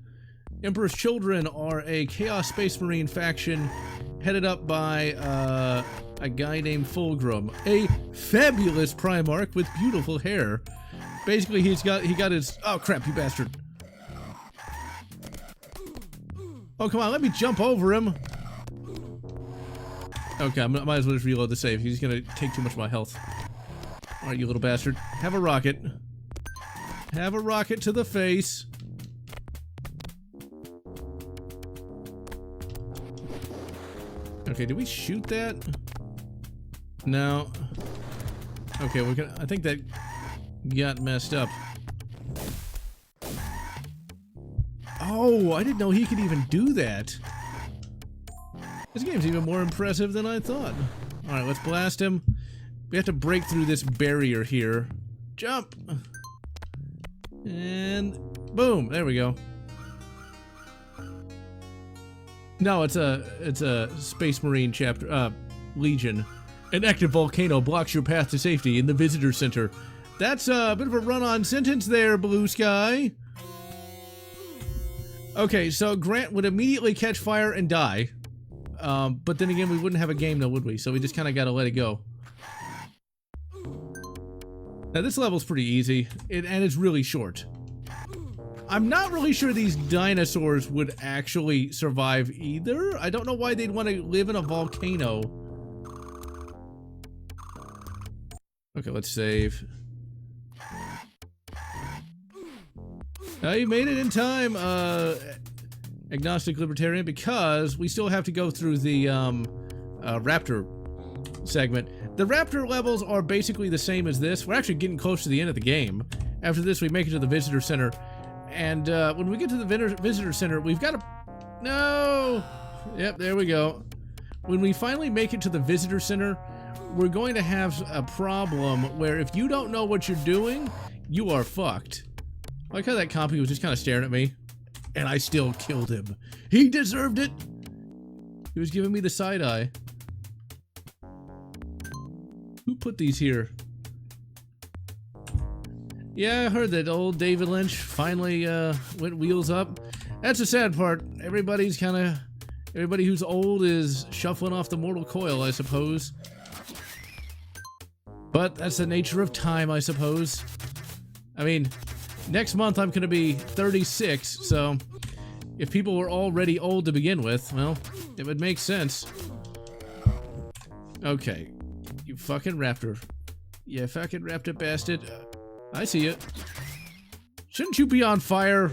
Emperor's Children are a Chaos Space Marine faction headed up by a guy named Fulgrim, a fabulous Primarch with beautiful hair. Basically, he got his. Oh crap, you bastard! Oh come on, let me jump over him. Okay, I might as well just reload the save. He's gonna take too much of my health. All right, you little bastard. Have a rocket. Have a rocket to the face. Okay, did we shoot that? No. Okay, we're gonna. I think that got messed up. Oh, I didn't know he could even do that. This game's even more impressive than I thought. Alright, let's blast him. We have to break through this barrier here. Jump! And boom, there we go. No, it's a Space Marine chapter, Legion. An active volcano blocks your path to safety in the visitor center. That's a bit of a run-on sentence there, Blue Sky. Okay, so Grant would immediately catch fire and die. But then again, we wouldn't have a game though, would we? So we just kind of got to let it go. Now this level's pretty easy, and it's really short. I'm not really sure these dinosaurs would actually survive either. I don't know why they'd want to live in a volcano. Okay, let's save. You made it in time, Agnostic Libertarian, because we still have to go through the Raptor segment. The Raptor levels are basically the same as this. We're actually getting close to the end of the game. After this, we make it to the Visitor Center. And when we get to the Visitor Center, we've got to... No! Yep, there we go. When we finally make it to the Visitor Center, we're going to have a problem where if you don't know what you're doing, you are fucked. I like how that compy was just kind of staring at me. And I still killed him. He deserved it! He was giving me the side eye. Who put these here? Yeah, I heard that old David Lynch finally went wheels up. That's the sad part. Everybody who's old is shuffling off the mortal coil, I suppose. But that's the nature of time, I suppose. I mean, next month I'm gonna be 36, so if people were already old to begin with, well, it would make sense. Okay. You fucking raptor. You fucking raptor bastard. I see it. Shouldn't you be on fire?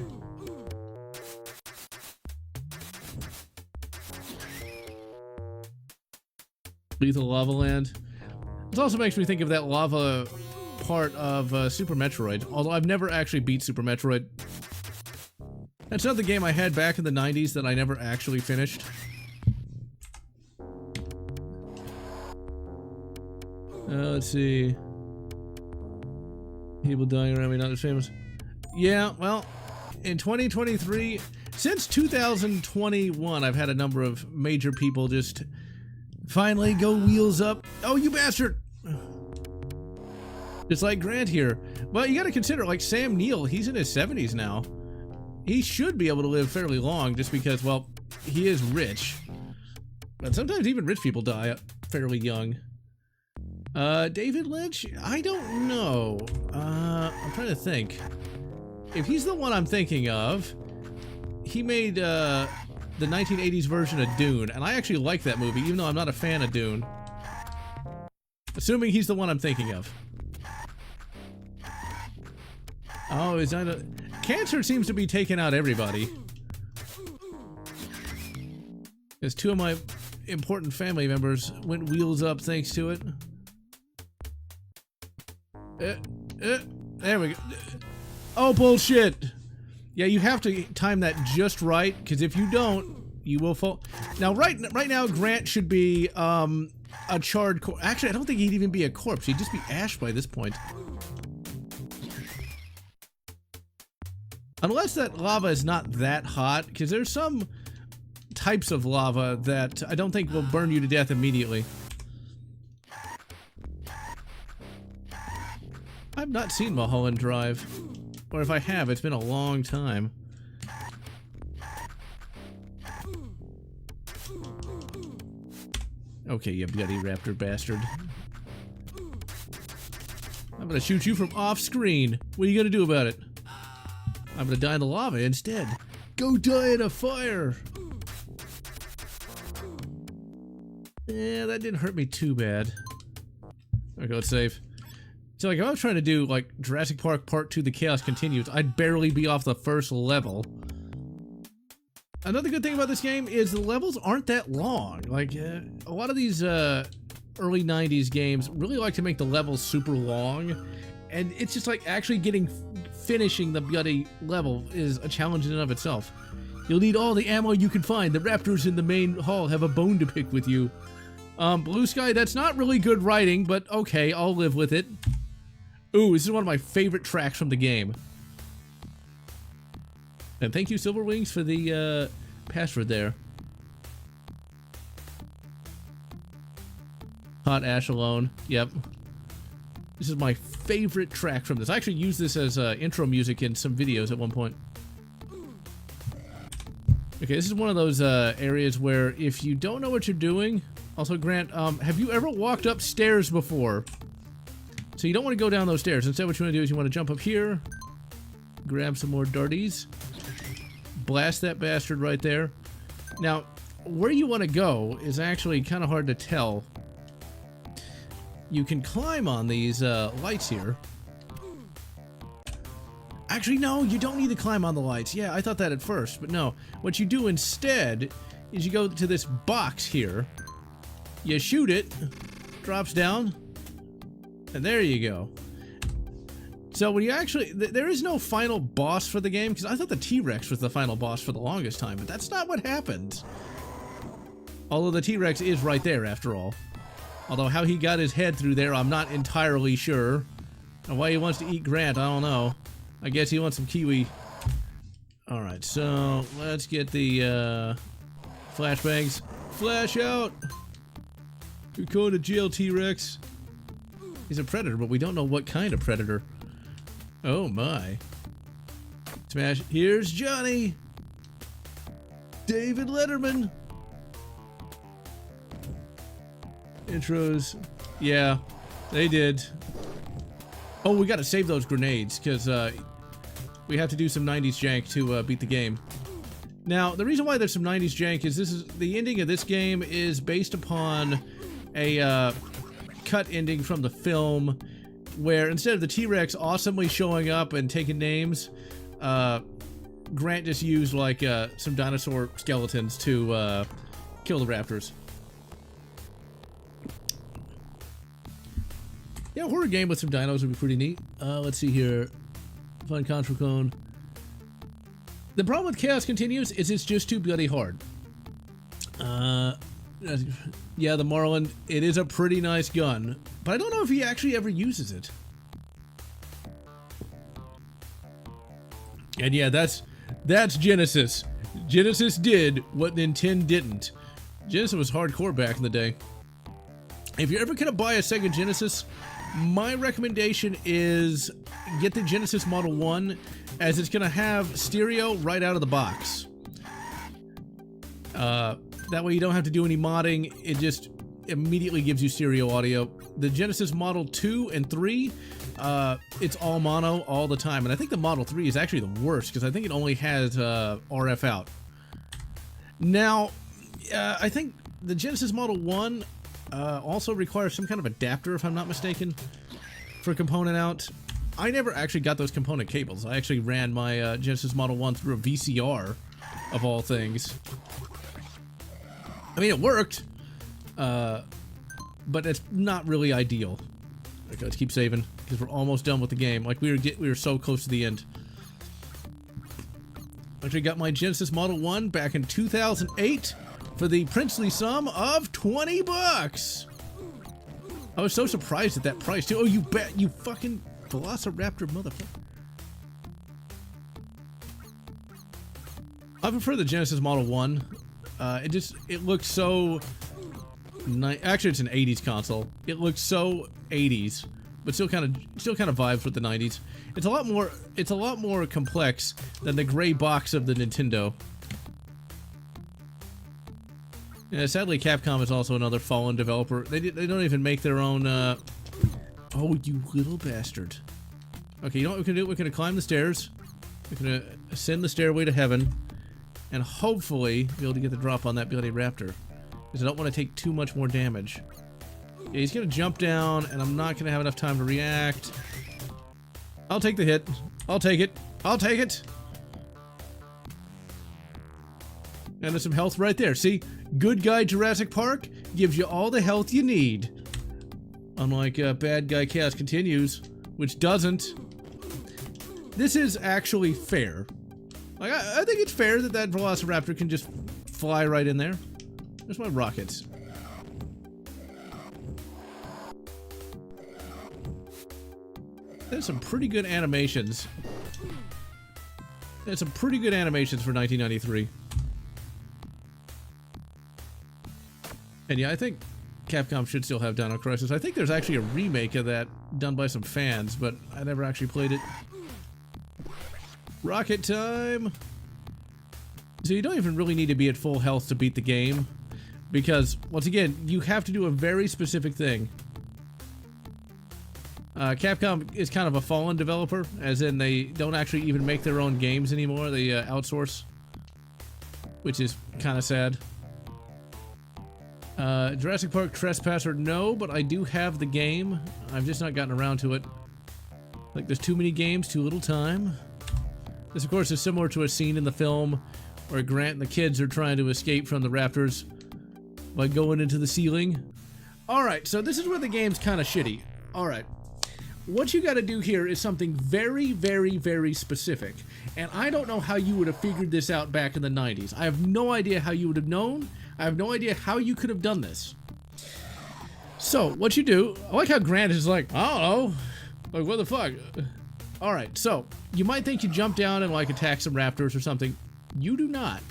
Lethal Lava Land. This also makes me think of that lava part of Super Metroid, although I've never actually beat Super Metroid. That's another game I had back in the 90s that I never actually finished. Let's see. People dying around me, not as famous. Yeah, well, in 2023, since 2021, I've had a number of major people just finally go wheels up. Oh, you bastard! It's like Grant here. Well, you gotta consider, like Sam Neill, he's in his 70s now. He should be able to live fairly long just because, well, he is rich. But sometimes even rich people die fairly young. David Lynch? I don't know. I'm trying to think. If he's the one I'm thinking of, he made, the 1980s version of Dune, and I actually like that movie, even though I'm not a fan of Dune. Assuming he's the one I'm thinking of. Oh, is that a... Cancer seems to be taking out everybody. Because 2 of my important family members went wheels up thanks to it. There we go. Oh, bullshit! Yeah, you have to time that just right, because if you don't, you will fall. Now, right now, Grant should be a charred corpse. Actually, I don't think he'd even be a corpse. He'd just be ash by this point. Unless that lava is not that hot, because there's some types of lava that I don't think will burn you to death immediately. I've not seen Mulholland Drive. Or if I have, it's been a long time. Okay, you bloody raptor bastard. I'm gonna shoot you from off screen. What are you gonna do about it? I'm gonna die in the lava instead. Go die in a fire! Yeah, that didn't hurt me too bad. Okay, let's save. So, like, if I was trying to do, like, Jurassic Park Part 2 The Chaos Continues, I'd barely be off the first level. Another good thing about this game is the levels aren't that long. Like, a lot of these, early 90s games really like to make the levels super long. And it's just like, actually finishing the bloody level is a challenge in and of itself. You'll need all the ammo you can find. The raptors in the main hall have a bone to pick with you. Blue Sky, that's not really good writing, but okay, I'll live with it. Ooh, this is one of my favorite tracks from the game. And thank you, Silver Wings, for the password there. Hot Ash Alone. Yep. This is my favorite track from this. I actually used this as intro music in some videos at one point. Okay, this is one of those areas where if you don't know what you're doing... Also, Grant, have you ever walked upstairs before? So you don't want to go down those stairs. Instead, what you want to do is you want to jump up here, grab some more darties, blast that bastard right there. Now, where you want to go is actually kind of hard to tell. You can climb on these lights here. Actually, no, you don't need to climb on the lights. Yeah, I thought that at first, but no. What you do instead is you go to this box here. You shoot it, drops down, and there you go. So when you actually, there is no final boss for the game, because I thought the T-Rex was the final boss for the longest time, but that's not what happened. Although the T-Rex is right there after all. Although how he got his head through there, I'm not entirely sure. And why he wants to eat Grant, I don't know. I guess he wants some kiwi. Alright, so let's get the flashbangs. Flash out! You're going to jail, T-Rex. He's a predator, but we don't know what kind of predator. Oh my. Smash. Here's Johnny! David Letterman! Intros. Yeah, they did. Oh, we gotta save those grenades, because we have to do some 90s jank to beat the game. Now, the reason why there's some 90s jank is the ending of this game is based upon a cut ending from the film where instead of the T-Rex awesomely showing up and taking names, Grant just used like some dinosaur skeletons to kill the raptors. Yeah, a horror game with some dinos would be pretty neat. Let's see here. Find Contra Cone. The problem with Chaos Continues is it's just too bloody hard. Yeah, the Marlin, it is a pretty nice gun, but I don't know if he actually ever uses it. And yeah, that's Genesis. Genesis did what Nintendo didn't. Genesis was hardcore back in the day. If you're ever gonna buy a Sega Genesis, my recommendation is get the Genesis Model 1, as it's gonna have stereo right out of the box. That way you don't have to do any modding, it just immediately gives you stereo audio. The Genesis Model 2 and 3, it's all mono all the time, and I think the Model 3 is actually the worst, because I think it only has RF out. Now, I think the Genesis Model 1 also requires some kind of adapter, if I'm not mistaken, for component out. I never actually got those component cables. I actually ran my Genesis Model 1 through a VCR, of all things. I mean, it worked, but it's not really ideal. Okay, let's keep saving, because we're almost done with the game. Like, we were so close to the end. Actually got my Genesis Model 1 back in 2008 for the princely sum of 20 bucks. I was so surprised at that price, too. Oh, you bet, you fucking Velociraptor motherfucker. I prefer the Genesis Model 1. It looks so nice. Actually, it's an 80s console. It looks so 80s, but still kind of vibes with the 90s. It's a lot more complex than the gray box of the Nintendo. Yeah, sadly, Capcom is also another fallen developer. They don't even make their own. Oh, you little bastard! Okay, you know what we can do? We're gonna climb the stairs. We're gonna ascend the stairway to heaven, and hopefully be able to get the drop on that bloody raptor. Because I don't want to take too much more damage. Yeah, he's gonna jump down, and I'm not gonna have enough time to react. I'll take the hit. I'll take it. I'll take it. And there's some health right there. See? Good guy Jurassic Park gives you all the health you need. Unlike bad guy Chaos Continues, which doesn't. This is actually fair. Like, I think it's fair that that Velociraptor can just fly right in there. There's my rockets. There's some pretty good animations. There's some pretty good animations for 1993. And yeah, I think Capcom should still have Dino Crisis. I think there's actually a remake of that done by some fans, but I never actually played it. Rocket time! So you don't even really need to be at full health to beat the game, because, once again, you have to do a very specific thing. Capcom is kind of a fallen developer, as in they don't actually even make their own games anymore. They outsource, which is kind of sad. Jurassic Park Trespasser, no, but I do have the game. I've just not gotten around to it. Like, there's too many games, too little time. This, of course, is similar to a scene in the film where Grant and the kids are trying to escape from the raptors by going into the ceiling. Alright, so this is where the game's kind of shitty. Alright. What you gotta do here is something very, very, very specific. And I don't know how you would have figured this out back in the 90s. I have no idea how you would have known. I have no idea how you could have done this. So, what you do... I like how Grant is like, I don't know. Like, what the fuck? Alright, so, you might think you jump down and, like, attack some raptors or something. You do not.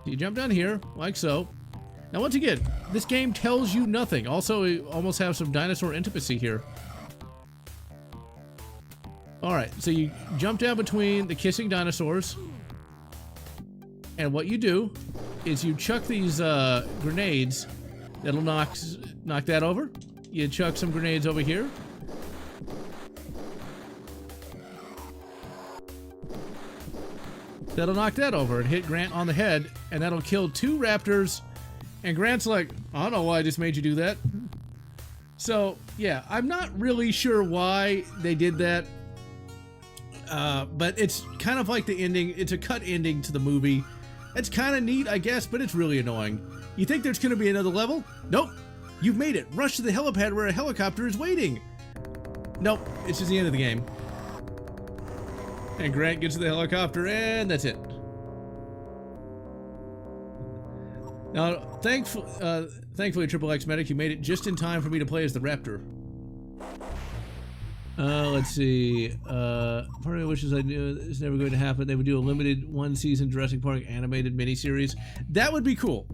You jump down here, like so. Now, once again, this game tells you nothing. Also, we almost have some dinosaur intimacy here. Alright, so you jump down between the kissing dinosaurs. And what you do is you chuck these grenades that'll knock that over. You chuck some grenades over here. That'll knock that over and hit Grant on the head, and that'll kill 2 raptors. And Grant's like, I don't know why I just made you do that. So, yeah, I'm not really sure why they did that. But it's kind of like the ending. It's a cut ending to the movie. It's kind of neat, I guess, but it's really annoying. You think there's going to be another level? Nope. You've made it. Rush to the helipad where a helicopter is waiting. Nope. It's just the end of the game. And Grant gets to the helicopter, and that's it. Now, thankfully, Triple X Medic, you made it just in time for me to play as the Raptor. Let's see. Part of me wishes I knew it's never going to happen. They would do a limited 1-season Jurassic Park animated miniseries. That would be cool.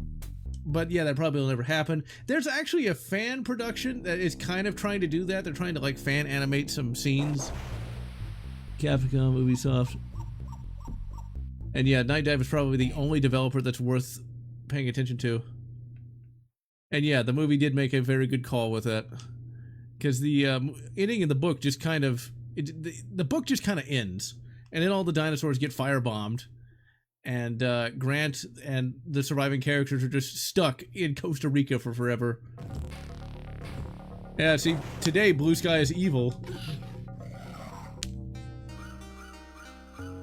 But yeah, that probably will never happen. There's actually a fan production that is kind of trying to do that. They're trying to, like, fan animate some scenes. Capcom, Ubisoft. And yeah, Night Dive is probably the only developer that's worth paying attention to. And yeah, the movie did make a very good call with that. Because the ending in the book just kind of... the book just kind of ends. And then all the dinosaurs get firebombed. and Grant and the surviving characters are just stuck in Costa Rica for forever. Yeah, see, today Blue Sky is evil.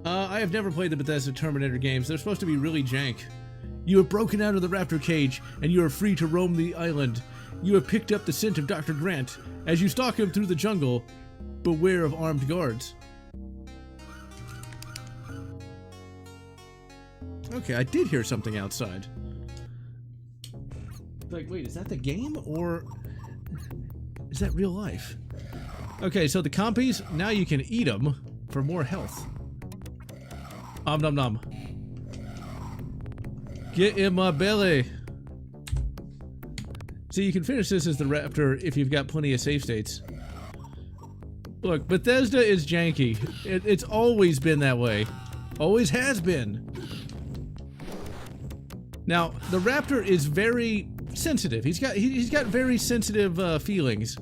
I have never played the Bethesda Terminator games. They're supposed to be really jank. You have broken out of the raptor cage, and you are free to roam the island. You have picked up the scent of Dr. Grant. As you stalk him through the jungle, beware of armed guards. Okay, I did hear something outside. Like, wait, is that the game, or is that real life? Okay, so the compies, now you can eat them for more health. Om nom nom. Get in my belly. So you can finish this as the raptor if you've got plenty of save states. Look, Bethesda is janky. It's always been that way. Always has been. Now, the raptor is very sensitive. He's got very sensitive feelings.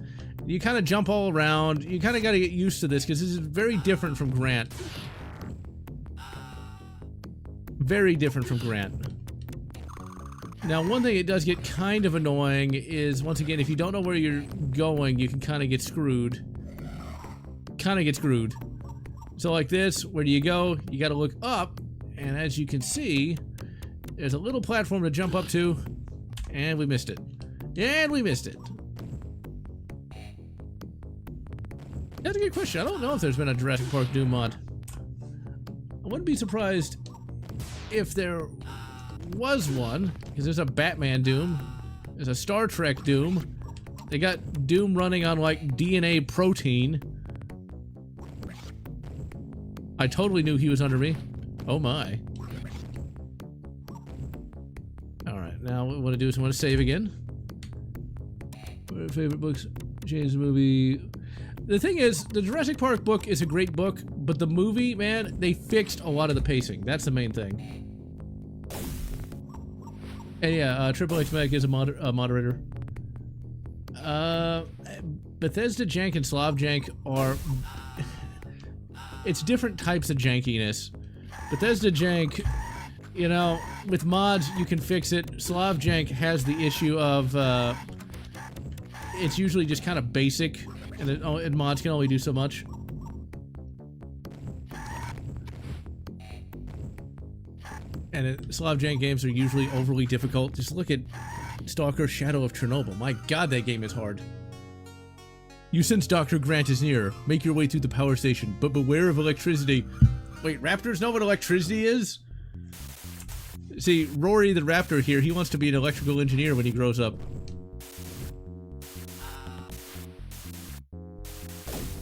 You kind of jump all around. You kind of got to get used to this because this is very different from Grant. Very different from Grant. Now, one thing it does get kind of annoying is, once again, if you don't know where you're going, you can kind of get screwed. So like this, where do you go? You got to look up, and as you can see, there's a little platform to jump up to, and we missed it. And we missed it. That's a good question. I don't know if there's been a Jurassic Park Doom mod. I wouldn't be surprised if there was one, because there's a Batman Doom, there's a Star Trek Doom, they got Doom running on like DNA protein. I totally knew he was under me. Oh my. Alright, now what I want to do is I want to save again. What are your favorite books? Change the movie. The thing is, the Jurassic Park book is a great book, but the movie, man, they fixed a lot of the pacing. That's the main thing. And yeah, Triple X Mag is a moderator. Bethesda jank and Slav jank are... It's different types of jankiness. Bethesda jank, you know, with mods you can fix it. Slav jank has the issue of... it's usually just kind of basic, and mods can only do so much. And Slav jank games are usually overly difficult. Just look at Stalker Shadow of Chernobyl. My god, that game is hard. You sense Dr. Grant is near. Make your way through the power station, but beware of electricity. Wait, raptors know what electricity is? See, Rory the raptor here, he wants to be an electrical engineer when he grows up.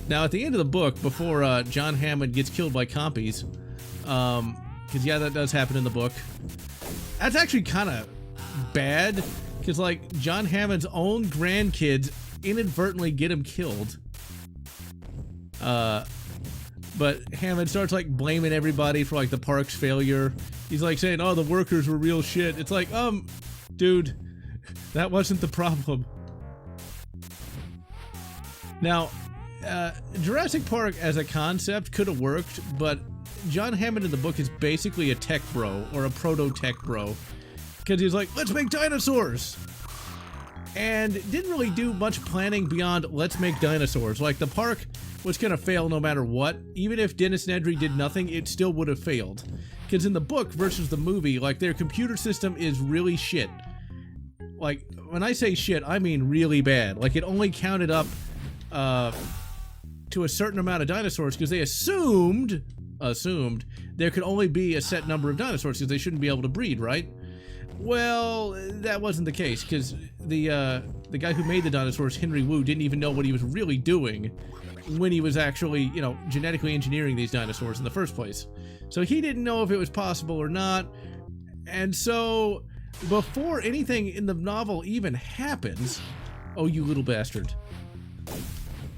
Now, at the end of the book, before John Hammond gets killed by compies, because yeah, that does happen in the book. That's actually kind of bad, because like John Hammond's own grandkids inadvertently get him killed. But Hammond starts like blaming everybody for like the park's failure. He's like saying, "Oh, the workers were real shit." It's like, dude, that wasn't the problem. Now, Jurassic Park as a concept could have worked, but John Hammond in the book is basically a tech bro, or a proto-tech bro. Because he's like, let's make dinosaurs! And didn't really do much planning beyond, let's make dinosaurs. Like, the park was gonna fail no matter what. Even if Dennis Nedry did nothing, it still would have failed. Because in the book versus the movie, like, their computer system is really shit. Like, when I say shit, I mean really bad. Like, it only counted up, to a certain amount of dinosaurs, because they assumed there could only be a set number of dinosaurs because they shouldn't be able to breed, right? Well, that wasn't the case, because the guy who made the dinosaurs, Henry Wu, didn't even know what he was really doing when he was actually, you know, genetically engineering these dinosaurs in the first place. So he didn't know if it was possible or not, and so before anything in the novel even happens, oh, you little bastard,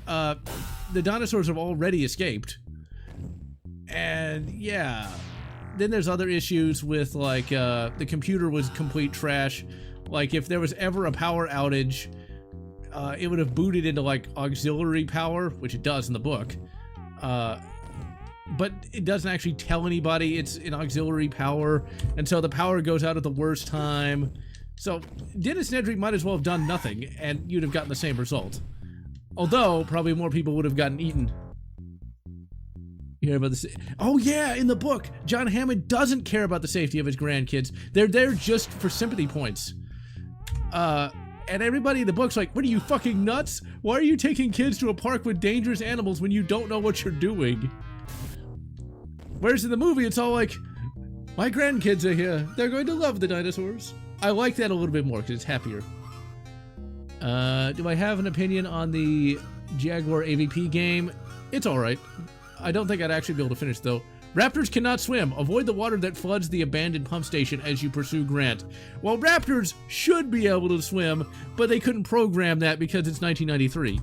the dinosaurs have already escaped. And yeah, then there's other issues with like the computer was complete trash. Like if there was ever a power outage, it would have booted into like auxiliary power, which it does in the book. but it doesn't actually tell anybody it's an auxiliary power, and so the power goes out at the worst time. So Dennis Nedry might as well have done nothing, and you'd have gotten the same result. Although, probably more people would have gotten eaten. You hear about this? Oh yeah, in the book, John Hammond doesn't care about the safety of his grandkids. They're there just for sympathy points. And everybody in the book's like, what are you, fucking nuts? Why are you taking kids to a park with dangerous animals when you don't know what you're doing? Whereas in the movie, it's all like, my grandkids are here. They're going to love the dinosaurs. I like that a little bit more because it's happier. Do I have an opinion on the Jaguar AVP game? It's alright. I don't think I'd actually be able to finish though. Raptors cannot swim. Avoid the water that floods the abandoned pump station as you pursue Grant. Well, raptors should be able to swim, but they couldn't program that because it's 1993.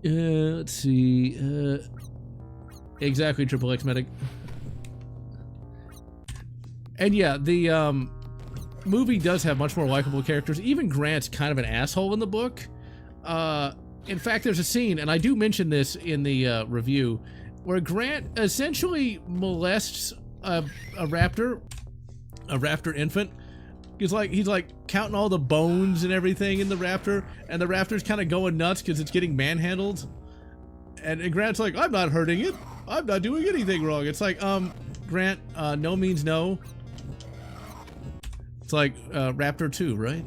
Let's see. Exactly, Triple X Medic. And yeah, the movie does have much more likable characters. Even Grant's kind of an asshole in the book. In fact, there's a scene, and I do mention this in the review, where Grant essentially molests a raptor infant. He's like counting all the bones and everything in the raptor, and the raptor's kind of going nuts because it's getting manhandled. And Grant's like, I'm not hurting it. I'm not doing anything wrong. It's like, Grant, no means no. It's like Raptor 2, right?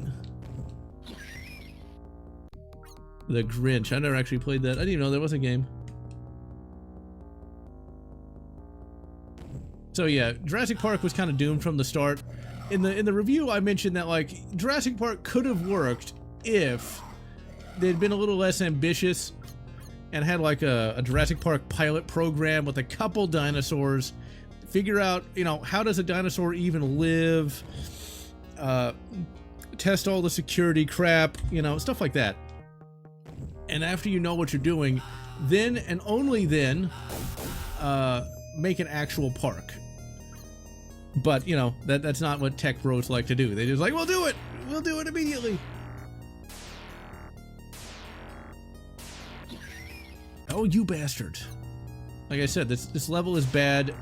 The Grinch. I never actually played that. I didn't even know there was a game. So yeah, Jurassic Park was kind of doomed from the start. In the review, I mentioned that like Jurassic Park could have worked if they'd been a little less ambitious and had like a Jurassic Park pilot program with a couple dinosaurs. Figure out, you know, how does a dinosaur even live? Test all the security crap, you know, stuff like that. And after you know what you're doing, then and only then make an actual park. But, you know, that's not what tech bros like to do. They just like, we'll do it! We'll do it immediately! Oh, you bastard. Like I said, this level is bad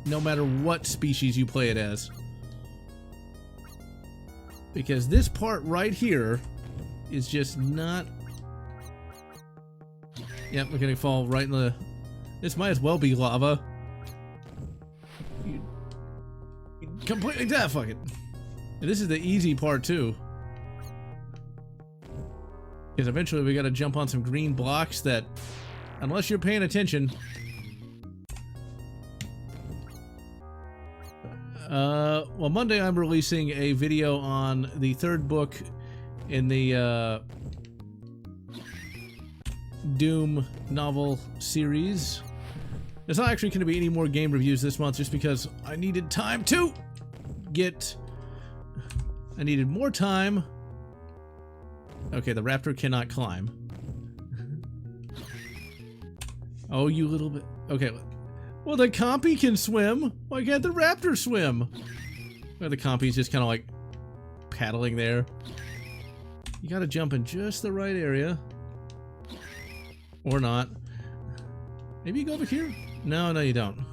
no matter what species you play it as. Because this part right here is just not... Yep, we're gonna fall right in the... This might as well be lava. You completely dead, fuck it. And this is the easy part too. Because eventually we gotta jump on some green blocks that, unless you're paying attention... well, Monday I'm releasing a video on the third book in the, Doom novel series. There's not actually going to be any more game reviews this month just because I needed time to get... I needed more time. Okay, the raptor cannot climb. Oh, you little bit... Okay, well, the compy can swim. Why can't the raptor swim? Well, the compy's just kind of like paddling there. You gotta jump in just the right area. Or not. Maybe you go over here? No, you don't.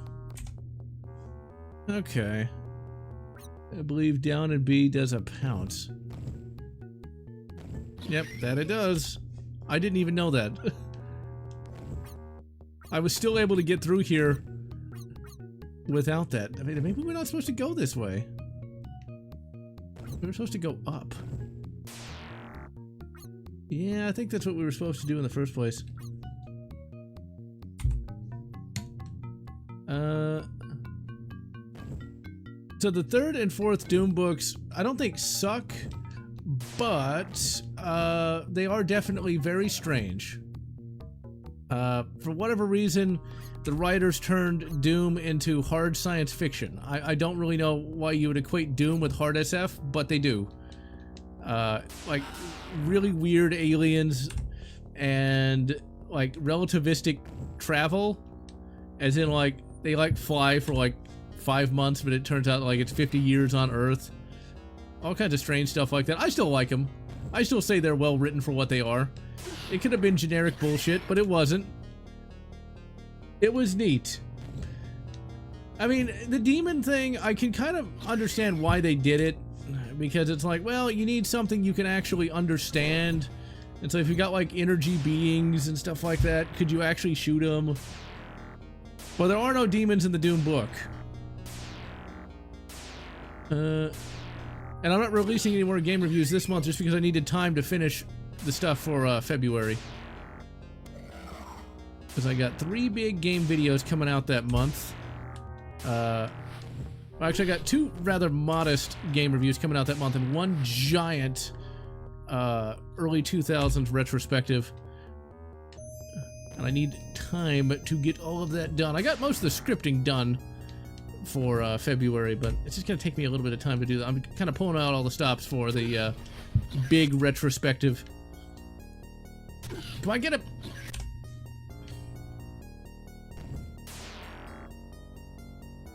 Okay. I believe down and B does a pounce. Yep, that it does. I didn't even know that. I was still able to get through here without that. I mean, maybe we're not supposed to go this way. We were supposed to go up. Yeah, I think that's what we were supposed to do in the first place. So the third and fourth Doom books, I don't think suck, but they are definitely very strange. For whatever reason, the writers turned Doom into hard science fiction. I don't really know why you would equate Doom with hard SF, but they do. Like really weird aliens and like relativistic travel, as in like they like fly for like 5 months, but it turns out like it's 50 years on Earth. All kinds of strange stuff like that. I still like them. I still say they're well written for what they are. It could have been generic bullshit, but it wasn't. It was neat. I mean, the demon thing, I can kind of understand why they did it, because it's like, well, you need something you can actually understand. And so if you got like energy beings and stuff like that, could you actually shoot them? Well, there are no demons in the Doom book. And I'm not releasing any more game reviews this month just because I needed time to finish the stuff for February. Because I got 3 big game videos coming out that month. Well, actually, I got 2 rather modest game reviews coming out that month, and 1 giant early 2000s retrospective. And I need time to get all of that done. I got most of the scripting done for February, but it's just going to take me a little bit of time to do that. I'm kind of pulling out all the stops for the big retrospective. Do I get a...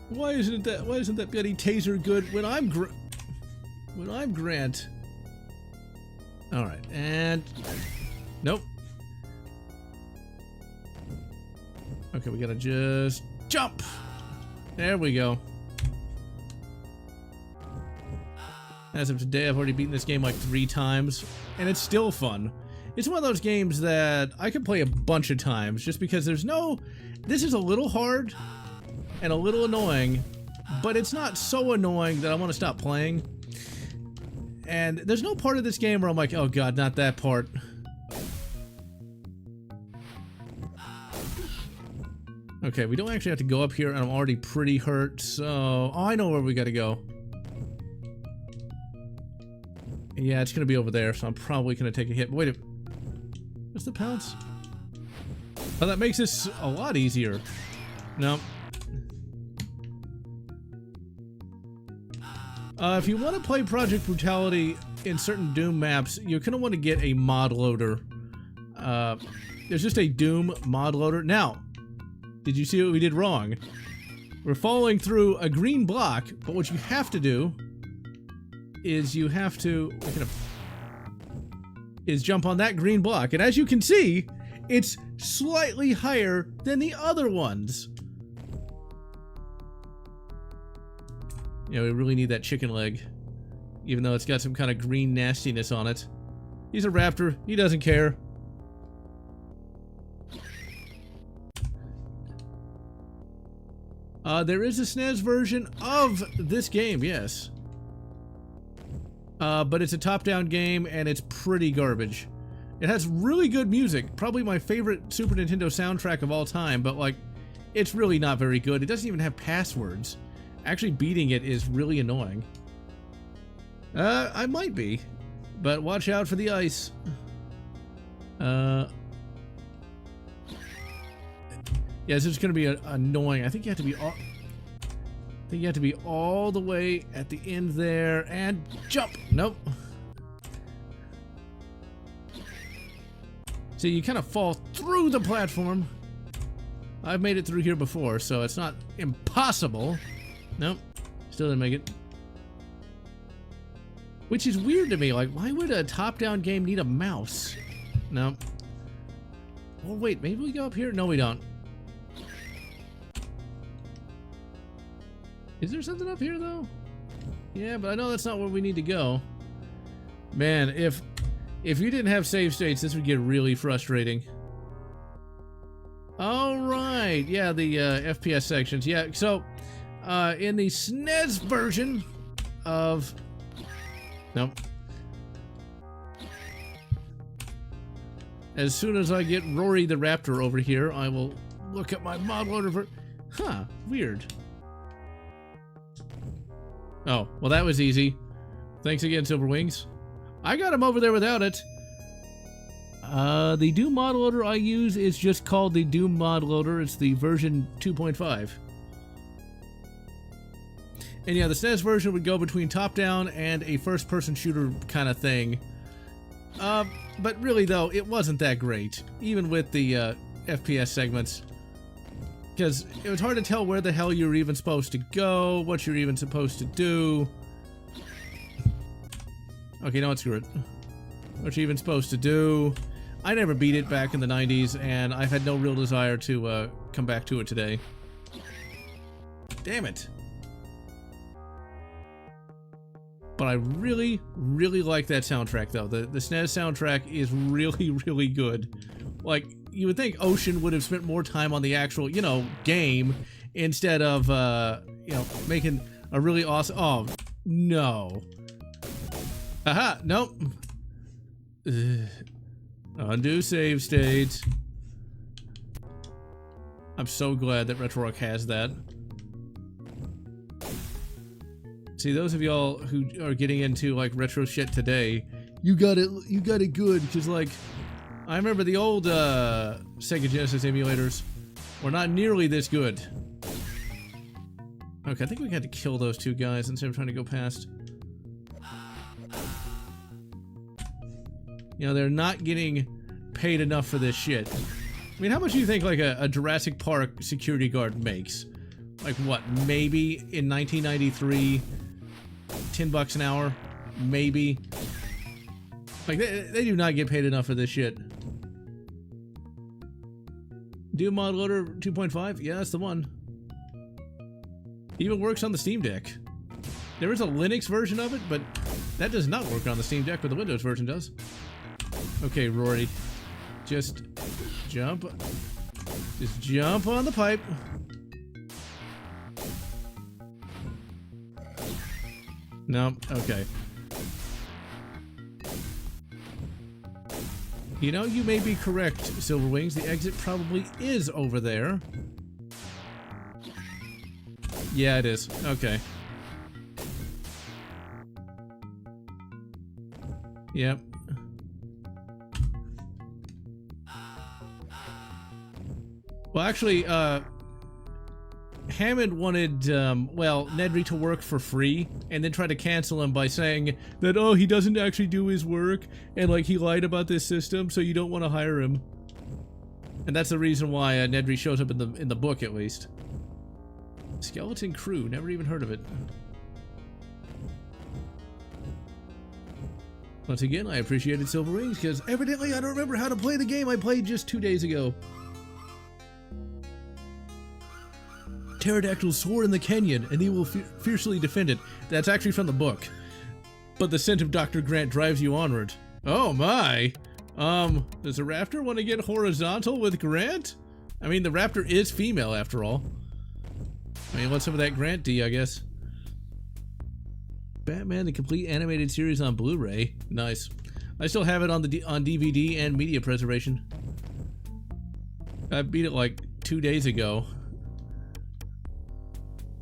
Why isn't that bloody taser good when I'm Grant? All right, and nope. Okay, we gotta just jump. There we go. As of today, I've already beaten this game like 3 times, and it's still fun. It's one of those games that I could play a bunch of times just because there's no... This is a little hard and a little annoying, but it's not so annoying that I want to stop playing. And there's no part of this game where I'm like, oh god, not that part. Okay, we don't actually have to go up here, and I'm already pretty hurt, so... Oh, I know where we gotta go. Yeah, it's gonna be over there, so I'm probably gonna take a hit. Wait a... What's the pounce? Oh, that makes this a lot easier. No. If you want to play Project Brutality in certain Doom maps, you're gonna want to get a mod loader. There's just a Doom mod loader. Now, did you see what we did wrong? We're falling through a green block, but what you have to do is you have to jump on that green block. And as you can see, it's slightly higher than the other ones. Yeah, we really need that chicken leg, even though it's got some kind of green nastiness on it. He's a raptor. He doesn't care. There is a SNES version of this game, yes. But it's a top-down game, and it's pretty garbage. It has really good music, probably my favorite Super Nintendo soundtrack of all time, but, like, it's really not very good. It doesn't even have passwords. Actually beating it is really annoying. I might be, but watch out for the ice. Yeah, this is going to be annoying. I think you have to be all the way at the end there and jump. Nope. So you kind of fall through the platform. I've made it through here before, so it's not impossible. Nope. Still didn't make it. Which is weird to me. Like, why would a top-down game need a mouse? No. Oh, wait. Maybe we go up here? No, we don't. Is there something up here, though? Yeah, but I know that's not where we need to go. Man, if you didn't have save states, this would get really frustrating. All right. Yeah, the FPS sections. Yeah, so... in the SNES version of... Nope. As soon as I get Rory the Raptor over here, I will look at my mod loader for... Huh, weird. Oh, well that was easy. Thanks again, Silver Wings. I got him over there without it. The Doom mod loader I use is just called the Doom mod loader. It's the version 2.5. And yeah, the SNES version would go between top-down and a first-person shooter kind of thing. But really, though, it wasn't that great, even with the FPS segments. Because it was hard to tell where the hell you were even supposed to go, what you're even supposed to do. Okay, no, screw it. What you're even supposed to do. I never beat it back in the 90s, and I've had no real desire to come back to it today. Damn it. But I really, really like that soundtrack, though. The SNES soundtrack is really, really good. Like, you would think Ocean would have spent more time on the actual, you know, game instead of, you know, making a really awesome... Oh, no. Aha, nope. Undo save state. I'm so glad that RetroRock has that. See, those of y'all who are getting into like retro shit today, you got it good, because like I remember the old Sega Genesis emulators were not nearly this good. Okay, I think we had to kill those two guys instead of trying to go past. You know, they're not getting paid enough for this shit. I mean, how much do you think like a Jurassic Park security guard makes? Like what, maybe in 1993, $10 an hour? Maybe. Like, they do not get paid enough for this shit. Do mod loader 2.5? Yeah, that's the one. Even works on the Steam Deck. There is a Linux version of it, but that does not work on the Steam Deck, but the Windows version does. Okay, Rory. Just jump. Just jump on the pipe. No, okay. You know, you may be correct, Silverwings. The exit probably is over there. Yeah, it is. Okay. Yep. Well, actually, Hammond wanted, well, Nedry to work for free, and then tried to cancel him by saying that, oh, he doesn't actually do his work, and, like, he lied about this system, so you don't want to hire him. And that's the reason why Nedry shows up in the book, at least. Skeleton Crew, never even heard of it. Once again, I appreciated Silver Rings, because evidently I don't remember how to play the game I played just 2 days ago. Pterodactyl soar in the canyon, and he will fiercely defend it. That's actually from the book. But the scent of Dr. Grant drives you onward. Oh my! Does the raptor want to get horizontal with Grant? I mean, the raptor is female after all. I mean, what's some of that Grant D, I guess? Batman, the complete animated series on Blu-ray. Nice. I still have it on DVD and media preservation. I beat it like 2 days ago.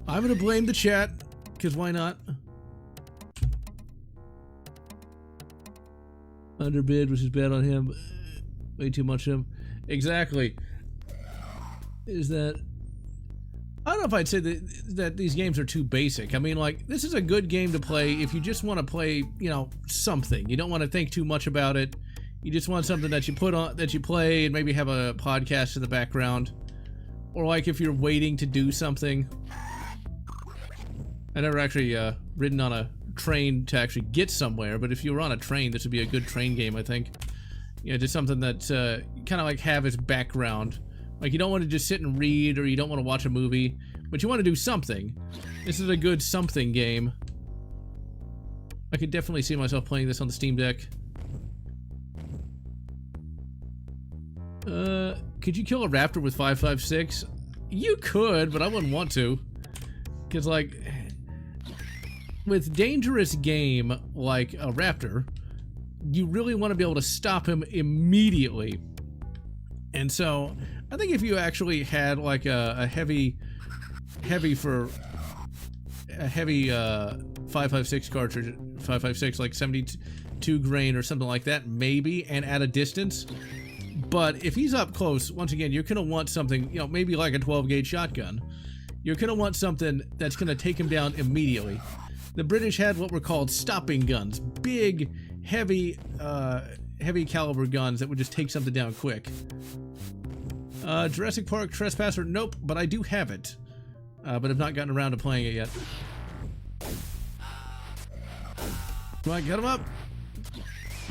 I'm gonna blame the chat, because why not? Underbid, which is bad on him. Way too much of him. Exactly. Is that... I don't know if I'd say that these games are too basic. I mean, like, this is a good game to play if you just want to play, you know, something. You don't want to think too much about it. You just want something that you put on, that you play, and maybe have a podcast in the background. Or like if you're waiting to do something. I never actually ridden on a train to actually get somewhere, but if you were on a train, this would be a good train game, I think. You know, just something that kind of like have as background. Like, you don't want to just sit and read, or you don't want to watch a movie, but you want to do something. This is a good something game. I could definitely see myself playing this on the Steam Deck. Could you kill a raptor with 5.56? You could, but I wouldn't want to. Because, like, with dangerous game like a raptor, you really want to be able to stop him immediately. And so, I think if you actually had like a heavy 5.56 cartridge, 5.56, like 72 grain or something like that, maybe, and at a distance. But if he's up close, once again, you're gonna want something, you know, maybe like a 12-gauge shotgun. You're gonna want something that's gonna take him down immediately. The British had what were called stopping guns, big, heavy caliber guns that would just take something down quick. Jurassic Park Trespasser, nope, but I do have it. But I've not gotten around to playing it yet. Come on, get him up!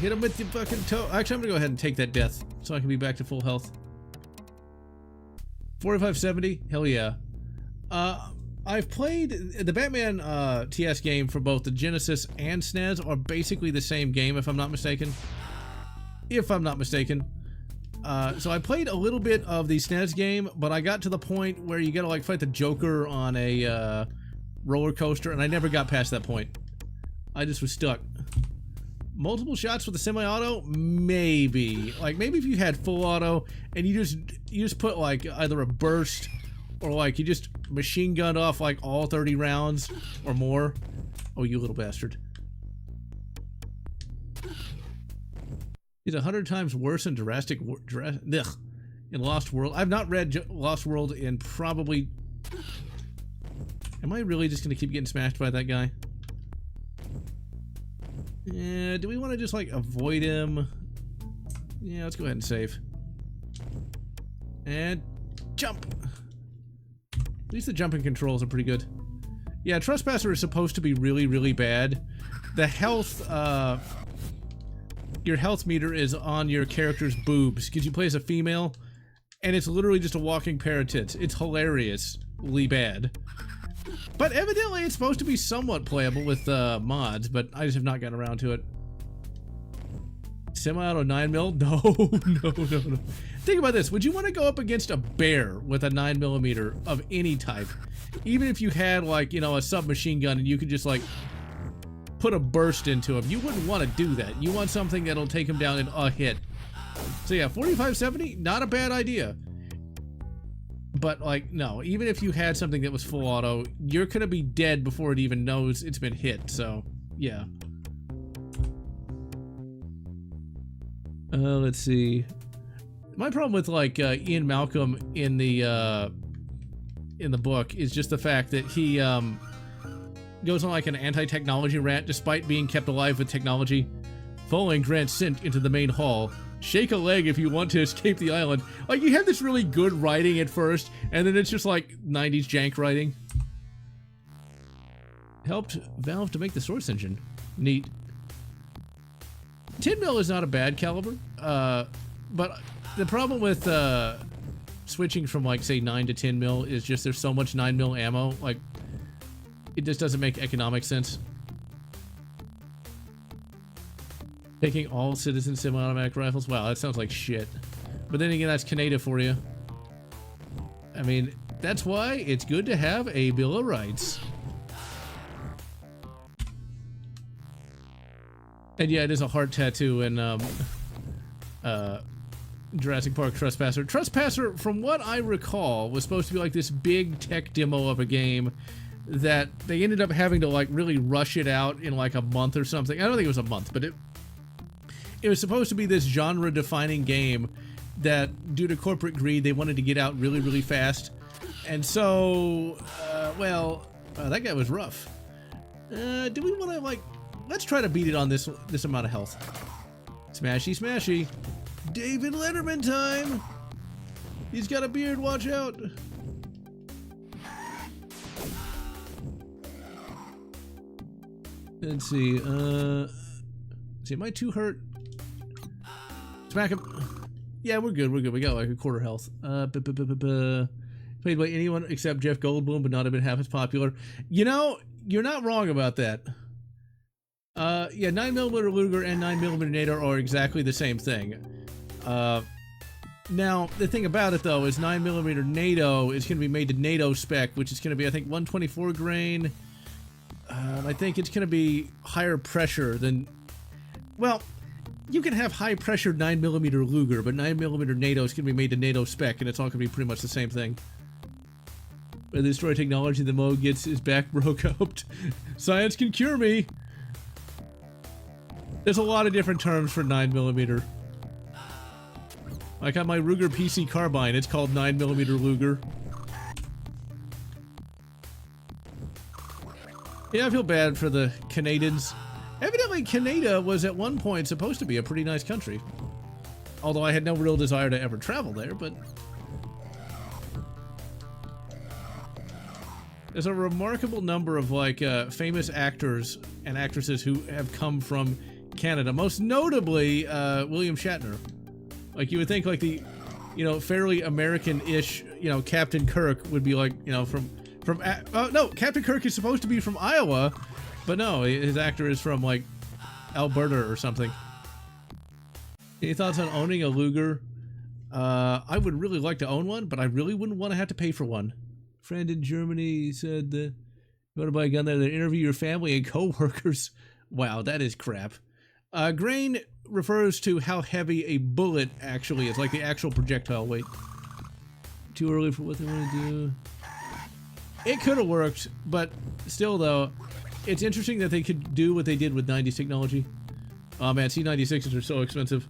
Hit him with your fucking toe. Actually, I'm gonna go ahead and take that death, so I can be back to full health. 4570? Hell yeah. I've played the Batman TS game for both the Genesis and SNES are basically the same game, if I'm not mistaken. So I played a little bit of the SNES game, but I got to the point where you gotta like fight the Joker on a roller coaster, and I never got past that point. I just was stuck. Multiple shots with the semi-auto? Maybe. Like, maybe if you had full auto, and you just put like either a burst, or like you just machine gunned off like all 30 rounds or more. Oh, you little bastard. He's 100 times worse in in Lost World. I've not read Lost World in probably... Am I really just going to keep getting smashed by that guy? Yeah, do we want to just like avoid him? Yeah, let's go ahead and save. And jump! At least the jumping controls are pretty good. Yeah, Trespasser is supposed to be really, really bad. The health, your health meter is on your character's boobs, because you play as a female, and it's literally just a walking pair of tits. It's hilariously bad. But evidently it's supposed to be somewhat playable with mods, but I just have not gotten around to it. Semi-auto 9mm? No. Think about this. Would you want to go up against a bear with a 9mm of any type? Even if you had, like, you know, a submachine gun and you could just, like, put a burst into him. You wouldn't want to do that. You want something that'll take him down in a hit. So yeah, 4570, not a bad idea. But, like, no. Even if you had something that was full auto, you're gonna be dead before it even knows it's been hit. So, yeah. Let's see. My problem with like Ian Malcolm in the book is just the fact that he goes on like an anti-technology rant despite being kept alive with technology. Following Grant's sent into the main hall. Shake a leg if you want to escape the island. Like, you have this really good writing at first, and then it's just like 90s jank writing. Helped Valve to make the Source engine. Neat. 10mm is not a bad caliber, but the problem with switching from like say 9 to 10mm is just there's so much 9mm ammo, like it just doesn't make economic sense. Taking all citizen semi-automatic rifles, wow, that sounds like shit. But then again, that's Canada for you. I mean, that's why it's good to have a Bill of Rights. And yeah, it is a heart tattoo in Jurassic Park Trespasser. Trespasser, from what I recall, was supposed to be like this big tech demo of a game that they ended up having to like really rush it out in like a month or something. I don't think it was a month, but it was supposed to be this genre-defining game that, due to corporate greed, they wanted to get out really, really fast. And so, that guy was rough. Do we want to like... Let's try to beat it on this amount of health. Smashy, smashy. David Letterman time! He's got a beard, watch out! Let's see, am I too hurt? Smack him. Yeah, we're good, we got like a quarter health. Played by anyone except Jeff Goldblum, but not have been half as popular. You know, you're not wrong about that. Yeah, 9mm Luger and 9mm NATO are exactly the same thing. Now, the thing about it, though, is 9mm NATO is going to be made to NATO spec, which is going to be, I think, 124 grain. I think it's going to be higher pressure than... Well, you can have high-pressure 9mm Luger, but 9mm NATO is going to be made to NATO spec, and it's all going to be pretty much the same thing. When they destroy technology, the Mo gets his back broke up. Science can cure me! There's a lot of different terms for 9mm. Like on my Ruger PC carbine, it's called 9mm Luger. Yeah, I feel bad for the Canadians. Evidently, Canada was at one point supposed to be a pretty nice country. Although I had no real desire to ever travel there, but... There's a remarkable number of, like, famous actors and actresses who have come from Canada. Most notably, William Shatner. Like, you would think, like, the you know, fairly American-ish, you know, Captain Kirk would be like, you know, no, Captain Kirk is supposed to be from Iowa, but no, his actor is from like Alberta or something. Any thoughts on owning a Luger? I would really like to own one, but I really wouldn't want to have to pay for one. Friend in Germany said that you want to buy a gun there, they interview your family and co-workers. Wow, that is crap. Grain refers to how heavy a bullet actually is, like the actual projectile weight. Too early for what they want to do. It could have worked, but still though, it's interesting that they could do what they did with 90s technology. Oh man, C96s are so expensive.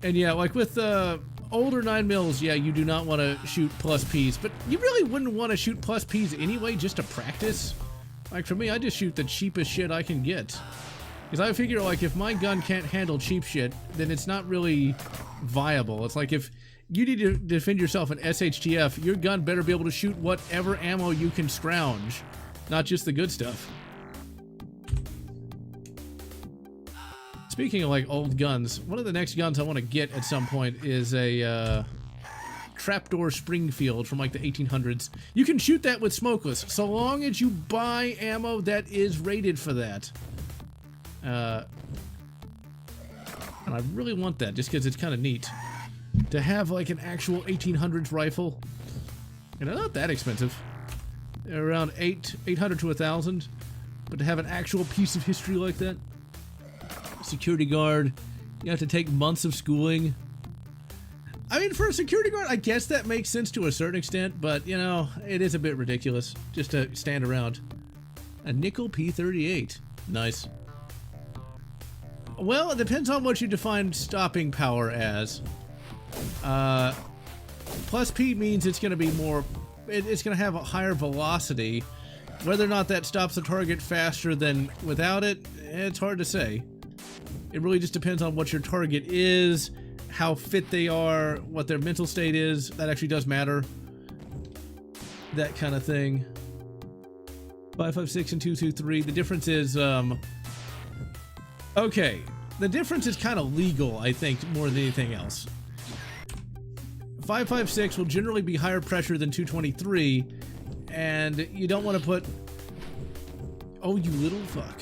And yeah, like with older 9mm, yeah, you do not want to shoot plus Ps, but you really wouldn't want to shoot plus Ps anyway, just to practice. Like for me, I just shoot the cheapest shit I can get. Because I figure like if my gun can't handle cheap shit, then it's not really viable. It's like if you need to defend yourself in SHTF, your gun better be able to shoot whatever ammo you can scrounge, not just the good stuff. Speaking of like old guns, one of the next guns I want to get at some point is a trapdoor Springfield from like the 1800s. You can shoot that with smokeless, so long as you buy ammo that is rated for that. And I really want that just because it's kind of neat to have like an actual 1800s rifle. And they're not that expensive. They're around 800 to 1,000, but to have an actual piece of history like that. Security guard, you have to take months of schooling. I mean, for a security guard, I guess that makes sense to a certain extent, but you know, it is a bit ridiculous just to stand around. A nickel P38, nice. Well, it depends on what you define stopping power as. Plus P means it's going to be more, it's going to have a higher velocity. Whether or not that stops the target faster than without it, it's hard to say. It really just depends on what your target is, how fit they are, what their mental state is. That actually does matter. That kind of thing. 5.56 and 2.23. The difference is, okay. The difference is kind of legal, I think, more than anything else. 5.56 will generally be higher pressure than 223, and you don't want to put... Oh, you little fuck.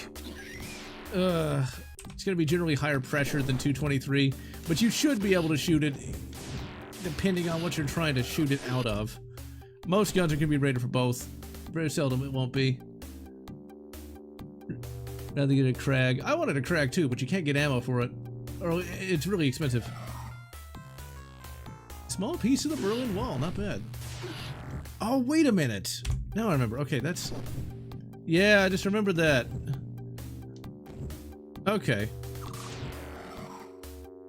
It's going to be generally higher pressure than 223, but you should be able to shoot it depending on what you're trying to shoot it out of. Most guns are going to be rated for both. Very seldom it won't be. Rather get a Krag. I wanted a Krag too, but you can't get ammo for it. Or it's really expensive. Small piece of the Berlin Wall, not bad. Oh, wait a minute. Now I remember. Okay, that's... Yeah, I just remembered that. Okay.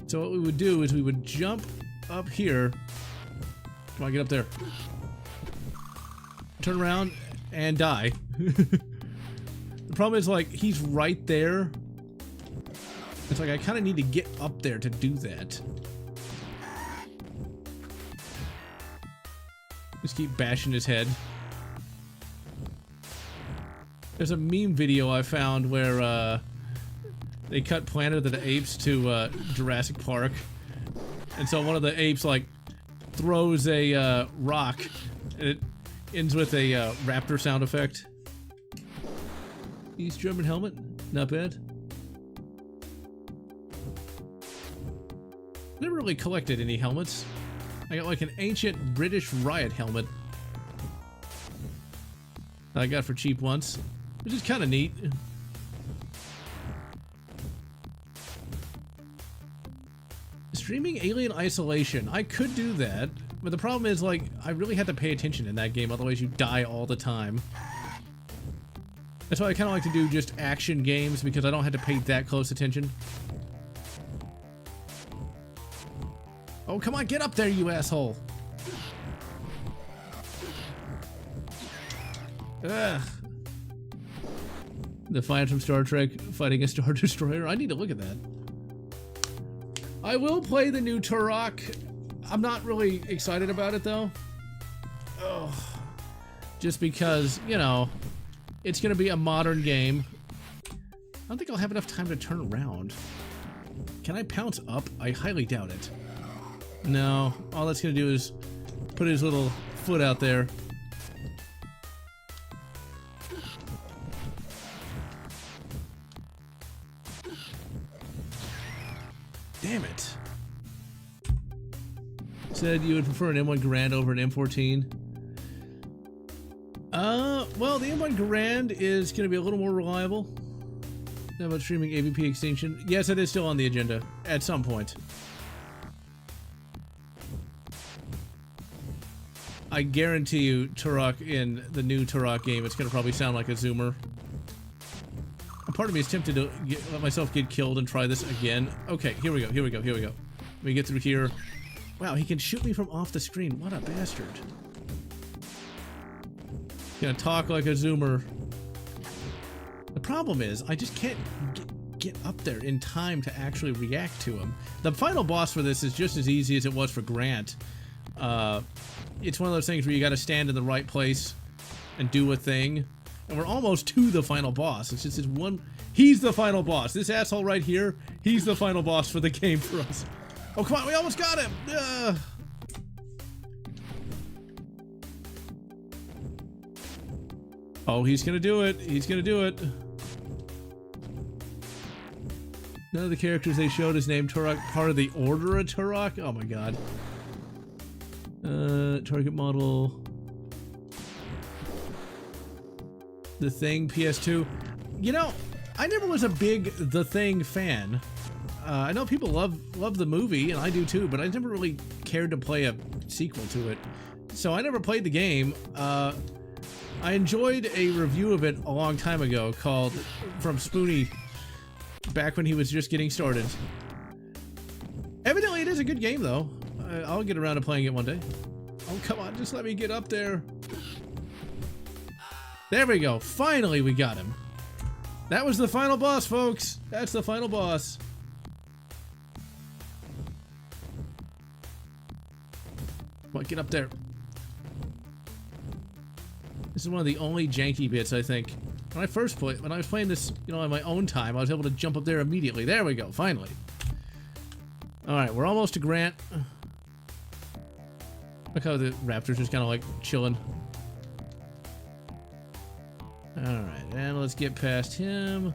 So what we would do is we would jump up here. Come on, get up there. Turn around and die. The problem is, like, he's right there. It's like I kind of need to get up there to do that. Just keep bashing his head. There's a meme video I found where they cut Planet of the Apes to Jurassic Park, and so one of the apes like throws a rock, and it ends with a raptor sound effect. East German helmet, not bad. Never really collected any helmets. I got like an ancient British riot helmet that I got for cheap once, which is kind of neat. Streaming Alien Isolation. I could do that, but the problem is, like, I really had to pay attention in that game, otherwise you die all the time. That's why I kind of like to do just action games, because I don't have to pay that close attention. Oh, come on, get up there, you asshole! Ugh. Defiant from Star Trek fighting a Star Destroyer. I need to look at that. I will play the new Turok. I'm not really excited about it though. Ugh. Just because, you know, it's gonna be a modern game. I don't think I'll have enough time to turn around. Can I pounce up? I highly doubt it. No, all that's gonna do is put his little foot out there. Damn it. Said you would prefer an M1 Garand over an M14. Well, the M1 Garand is going to be a little more reliable. How about streaming AVP extinction? Yes, it is still on the agenda at some point. I guarantee you, Turok in the new Turok game, it's going to probably sound like a zoomer. Part of me is tempted to let myself get killed and try this again. Okay, here we go, here we go, here we go. Let me get through here. Wow, he can shoot me from off the screen. What a bastard. Gonna talk like a zoomer. The problem is, I just can't get up there in time to actually react to him. The final boss for this is just as easy as it was for Grant. It's one of those things where you gotta stand in the right place and do a thing. And we're almost to the final boss. It's just this one. He's the final boss. This asshole right here, he's the final boss for the game for us. Oh, come on, we almost got him! Oh, he's gonna do it. He's gonna do it. None of the characters they showed is named Turok, part of the Order of Turok? Oh my god. Target model. The Thing, PS2. You know, I never was a big The Thing fan. I know people love the movie, and I do too, but I never really cared to play a sequel to it. So I never played the game. I enjoyed a review of it a long time ago called from Spoonie, back when he was just getting started. Evidently it is a good game though. I'll get around to playing it one day. Oh, come on, just let me get up there. There we go. Finally we got him. That was the final boss, folks. That's the final boss. Come on, get up there. This is one of the only janky bits, I think. When I was playing this, you know, on my own time, I was able to jump up there immediately. There we go, finally. Alright, we're almost to Grant. Look how the raptor's just kind of like chilling. Alright, and let's get past him.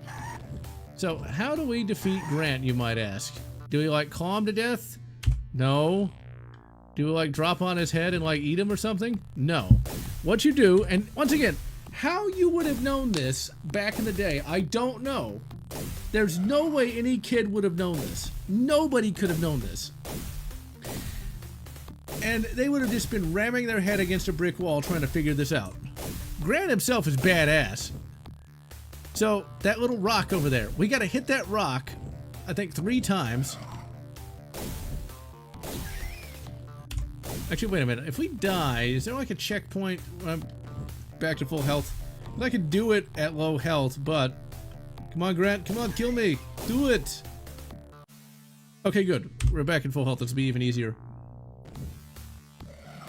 So, how do we defeat Grant, you might ask? Do we, like, claw him to death? No. Do we, like, drop on his head and, like, eat him or something? No. What you do, and once again, how you would have known this back in the day, I don't know. There's no way any kid would have known this. Nobody could have known this. And they would have just been ramming their head against a brick wall trying to figure this out. Grant himself is badass. So, that little rock over there, we gotta hit that rock, I think 3 times. Actually, wait a minute. If we die, is there like a checkpoint when I'm back to full health? I could do it at low health, but... Come on, Grant. Come on, kill me. Do it. Okay, good. We're back in full health. This will be even easier.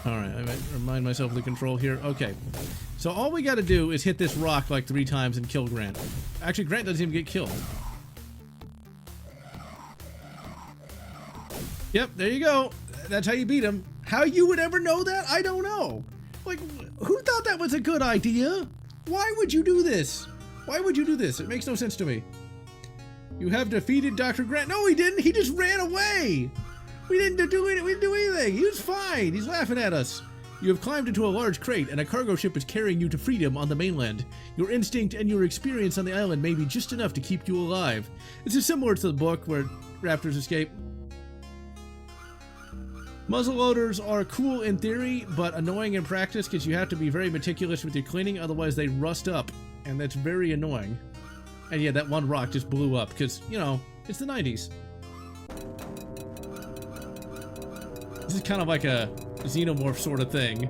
Alright, I might remind myself of the control here. Okay. So all we gotta do is hit this rock like 3 times and kill Grant. Actually, Grant doesn't even get killed. Yep, there you go. That's how you beat him. How you would ever know that? I don't know. Like, who thought that was a good idea? Why would you do this? Why would you do this? It makes no sense to me. You have defeated Dr. Grant. No, he didn't. He just ran away. We didn't do anything. He was fine. He's laughing at us. You have climbed into a large crate, and a cargo ship is carrying you to freedom on the mainland. Your instinct and your experience on the island may be just enough to keep you alive. This is similar to the book where raptors escape. Muzzleloaders are cool in theory, but annoying in practice because you have to be very meticulous with your cleaning, otherwise they rust up, and that's very annoying. And yeah, that one rock just blew up because, you know, it's the 90s. This is kind of like a xenomorph sort of thing.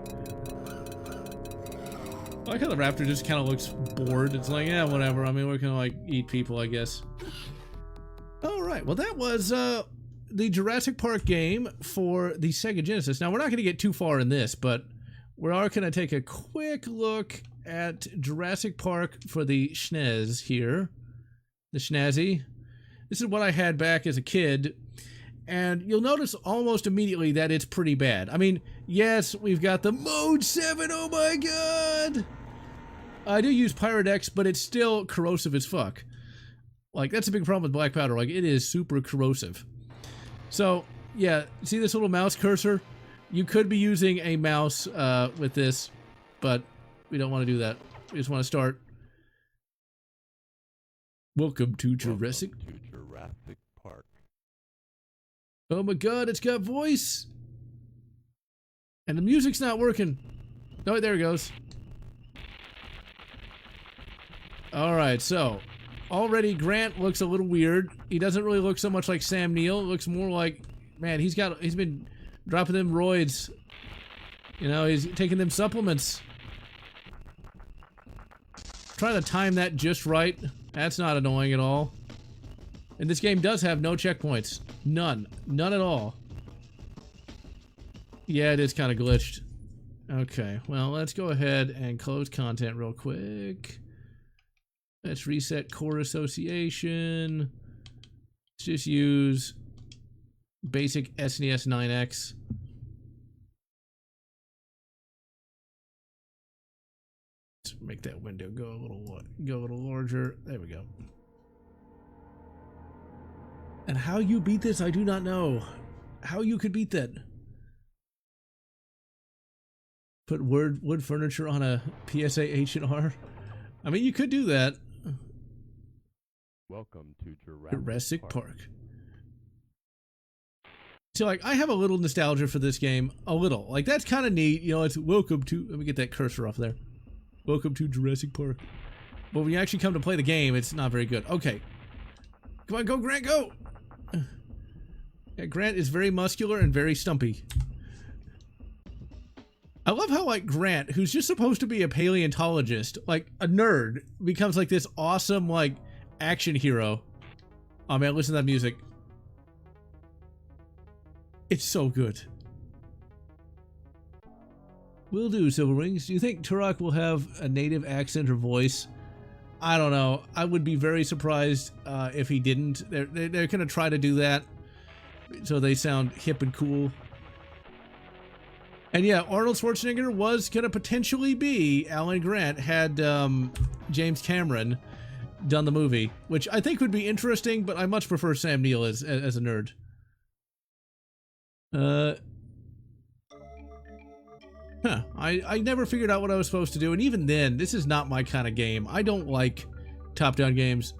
I like how the raptor just kind of looks bored. It's like, yeah, whatever. I mean, we're gonna like eat people, I guess. Alright, well that was the Jurassic Park game for the Sega Genesis. Now, we're not going to get too far in this, but we are going to take a quick look at Jurassic Park for the SNES here. The Schnazzy. This is what I had back as a kid. And you'll notice almost immediately that it's pretty bad. I mean, yes, we've got the Mode 7, oh my god! I do use Pirate X, but it's still corrosive as fuck. Like, that's a big problem with black powder. Like, it is super corrosive. So, yeah, see this little mouse cursor? You could be using a mouse with this, but we don't want to do that. We just want to start. Welcome to Jurassic Park. Oh my god, it's got voice! And the music's not working. Oh, there it goes. Alright, so already Grant looks a little weird. He doesn't really look so much like Sam Neill. It looks more like, man, he's been dropping them roids. You know, he's taking them supplements. Try to time that just right. That's not annoying at all. And this game does have no checkpoints. None. None at all. Yeah, it is kind of glitched. Okay, well, let's go ahead and close content real quick. Let's reset core association. Let's just use basic SNES 9X. Let's make that window go a little larger. There we go. And how you beat this, I do not know. How you could beat that. Put wood furniture on a PSA H&R. I mean, you could do that. Welcome to Jurassic Park. So, like, I have a little nostalgia for this game. A little. Like, that's kind of neat. You know, it's welcome to... Let me get that cursor off there. Welcome to Jurassic Park. But when you actually come to play the game, it's not very good. Okay. Come on, go, Grant, go! Yeah, Grant is very muscular and very stumpy. I love how, like, Grant, who's just supposed to be a paleontologist, like, a nerd, becomes, like, this awesome, like, action hero. Oh, man, listen to that music. It's so good. Will do, Silver Wings. Do you think Turok will have a native accent or voice? I don't know. I would be very surprised if he didn't. They're going to try to do that so they sound hip and cool. And yeah, Arnold Schwarzenegger was going to potentially be Alan Grant had James Cameron done the movie, which I think would be interesting, but I much prefer Sam Neill as a nerd. I never figured out what I was supposed to do, and even then, this is not my kind of game. I don't like top-down games.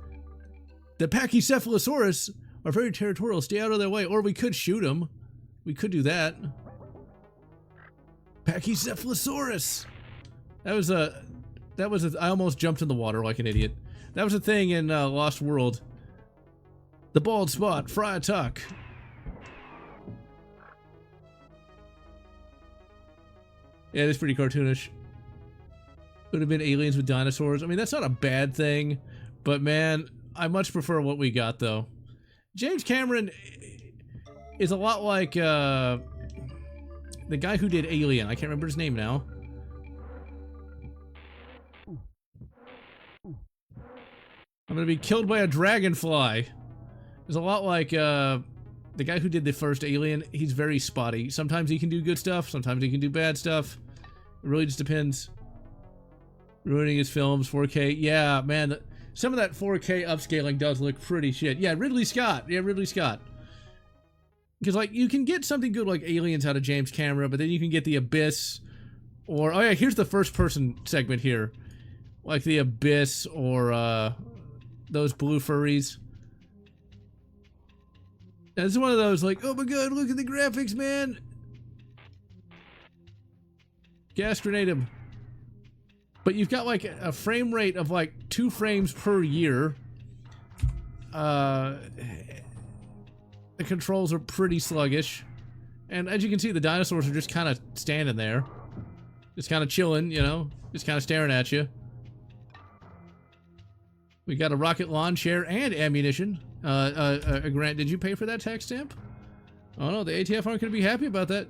The Pachycephalosaurus are very territorial. Stay out of their way, or we could shoot them. We could do that. Pachycephalosaurus! I almost jumped in the water like an idiot. That was a thing in Lost World. The bald spot, fry a tuck. Yeah, it's pretty cartoonish. Would have been aliens with dinosaurs. I mean, that's not a bad thing, but man, I much prefer what we got though. James Cameron is a lot like the guy who did Alien. I can't remember his name now. I'm gonna be killed by a dragonfly. It's a lot like the guy who did the first Alien. He's very spotty. Sometimes he can do good stuff, sometimes he can do bad stuff. It really just depends. Ruining his films, 4K. Yeah, man, some of that 4K upscaling does look pretty shit. Yeah, Ridley Scott. Yeah, Ridley Scott. Because, like, you can get something good like Aliens out of James Cameron, but then you can get The Abyss, or, oh yeah, here's the first-person segment here. Like The Abyss, or, those blue furries. And it's one of those, like, oh my god, look at the graphics, man! Gas grenade him. But you've got, like, a frame rate of, like, 2 frames per year. The controls are pretty sluggish. And as you can see, the dinosaurs are just kind of standing there. Just kind of chilling, you know? Just kind of staring at you. We got a rocket lawn chair and ammunition. Grant, did you pay for that tax stamp? Oh no, the ATF aren't going to be happy about that.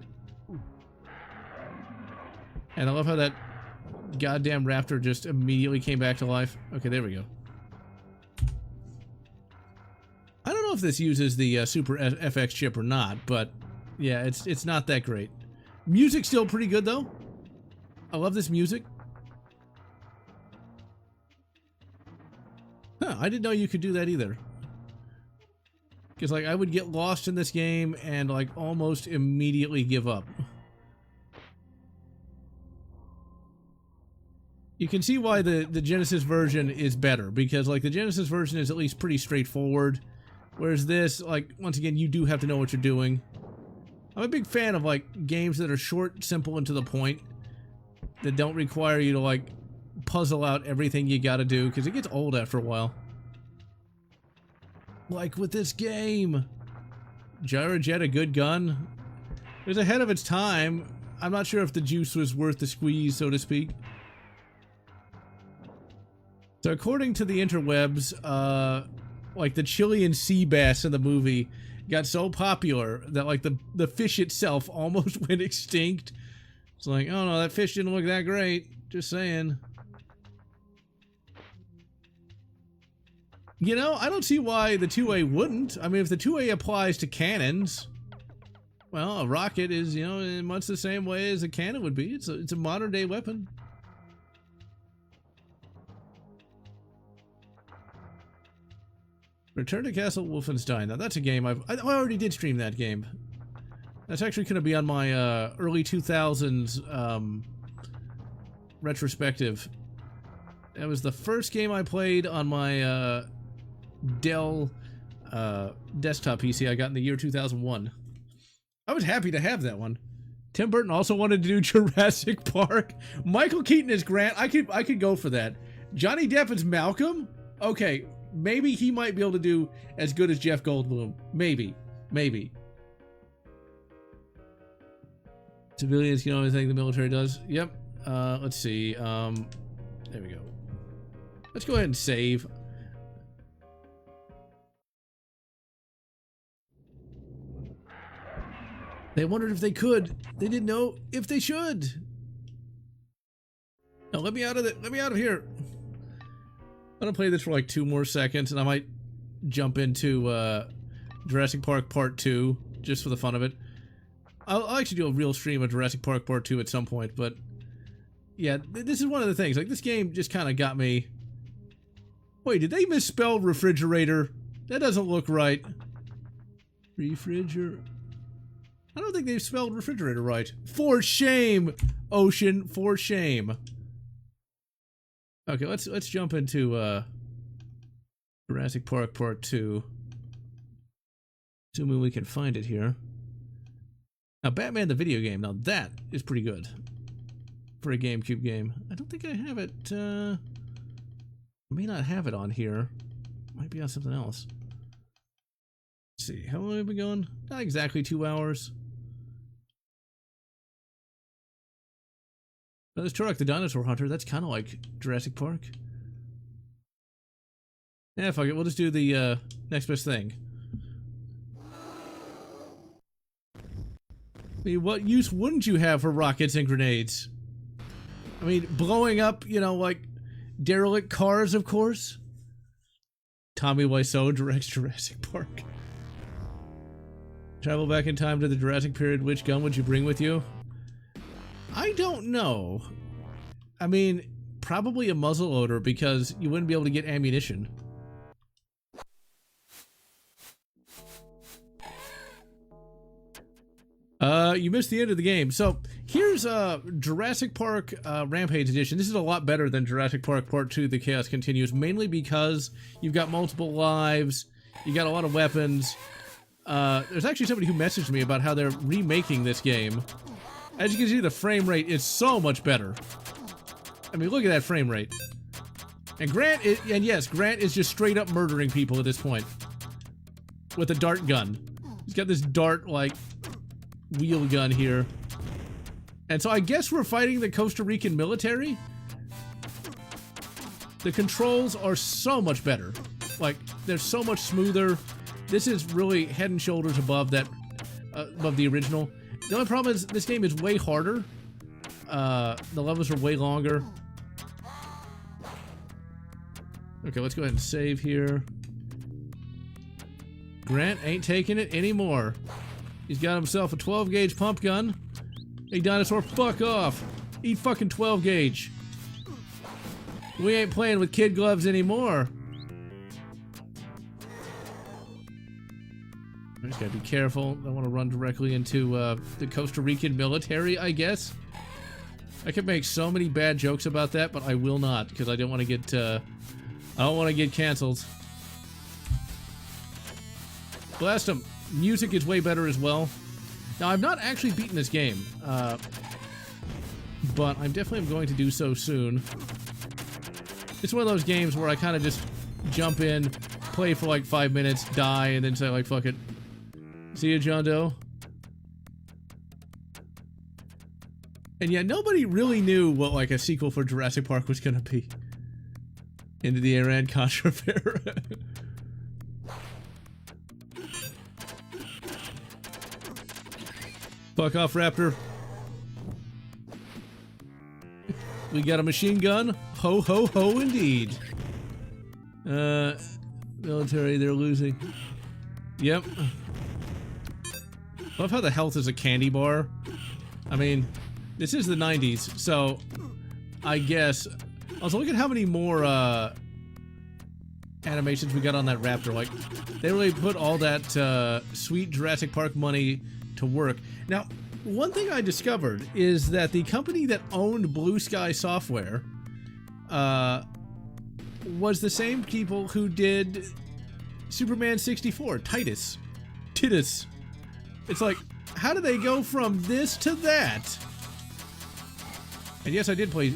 And I love how that goddamn raptor just immediately came back to life. Okay, there we go. I don't if this uses the Super FX chip or not, but yeah, it's not that great. Music's still pretty good though. I love this music. Huh, I didn't know you could do that either. Because like I would get lost in this game and like almost immediately give up. You can see why the Genesis version is better, because like the Genesis version is at least pretty straightforward, whereas this, like, once again, you do have to know what you're doing. I'm a big fan of like games that are short, simple, and to the point, that don't require you to like puzzle out everything you gotta do, because it gets old after a while. Like with this game. Gyrojet, a good gun. It was ahead of its time. I'm not sure if the juice was worth the squeeze, so to speak. So according to the interwebs, like the Chilean sea bass in the movie got so popular that like the fish itself almost went extinct. It's like, oh no, that fish didn't look that great. Just saying. You know, I don't see why the 2A wouldn't. I mean, if the 2A applies to cannons, well, a rocket is, you know, in much the same way as a cannon would be. It's a modern day weapon. Return to Castle Wolfenstein. Now that's a game I already did stream that game. That's actually going to be on my early 2000s retrospective. That was the first game I played on my Dell desktop PC I got in the year 2001. I was happy to have that one. Tim Burton also wanted to do Jurassic Park. Michael Keaton is Grant. I could go for that. Johnny Depp is Malcolm. Okay. Maybe he might be able to do as good as Jeff Goldblum. Maybe. Maybe. Civilians can only think the military does. Yep. Let's see. There we go. Let's go ahead and save. They wondered if they could. They didn't know if they should. No, let me out of it. Let me out of here. I'm gonna play this for like 2 more seconds, and I might jump into Jurassic Park Part 2 just for the fun of it. I'll actually do a real stream of Jurassic Park Part 2 at some point, but yeah, this is one of the things. Like, this game just kind of got me. Wait, did they misspell refrigerator? That doesn't look right. Refrigerator. I don't think they've spelled refrigerator right. For shame, Ocean. For shame. Okay, let's jump into Jurassic Park Part 2. Assuming we can find it here. Now, Batman the video game. Now that is pretty good for a GameCube game. I don't think I have it. I may not have it on here. Might be on something else. Let's see. How long have we been going? Not exactly 2 hours. Now, there's Turok the Dinosaur Hunter. That's kind of like Jurassic Park. Yeah, fuck it. We'll just do the next best thing. I mean, what use wouldn't you have for rockets and grenades? I mean, blowing up, you know, like derelict cars, of course. Tommy Wiseau directs Jurassic Park. Travel back in time to the Jurassic period. Which gun would you bring with you? I don't know. I mean, probably a muzzleloader, because you wouldn't be able to get ammunition. You missed the end of the game. So here's Jurassic Park Rampage Edition. This is a lot better than Jurassic Park Part 2, The Chaos Continues, mainly because you've got multiple lives, you got a lot of weapons. There's actually somebody who messaged me about how they're remaking this game. As you can see, the frame rate is so much better. I mean, look at that frame rate. And Grant is just straight up murdering people at this point. With a dart gun. He's got this dart, like, wheel gun here. And so I guess we're fighting the Costa Rican military? The controls are so much better. Like, they're so much smoother. This is really head and shoulders above that, above the original. The only problem is this game is way harder. The levels are way longer. Okay, let's go ahead and save here. Grant ain't taking it anymore. He's got himself a 12 gauge pump gun. Hey, dinosaur, fuck off. Eat fucking 12 gauge. We ain't playing with kid gloves anymore. I just gotta be careful. I want to run directly into the Costa Rican military, I guess. I could make so many bad jokes about that, but I will not because I don't want to get. I don't want to get canceled. Blast him. Music is way better as well. Now I've not actually beaten this game, but I'm definitely going to do so soon. It's one of those games where I kind of just jump in, play for like 5 minutes, die, and then say like, fuck it. See ya, John Doe. And yeah, nobody really knew what like a sequel for Jurassic Park was gonna be. Into the Iran-Contra affair. Fuck off, Raptor. We got a machine gun. Ho, ho, ho, indeed. Military, they're losing. Yep. Love how the health is a candy bar. I mean, this is the 90s, so I guess... I was looking at how many more, animations we got on that Raptor. Like, they really put all that, sweet Jurassic Park money to work. Now, one thing I discovered is that the company that owned Blue Sky Software was the same people who did Superman 64, Titus. It's like, how do they go from this to that? And yes, I did play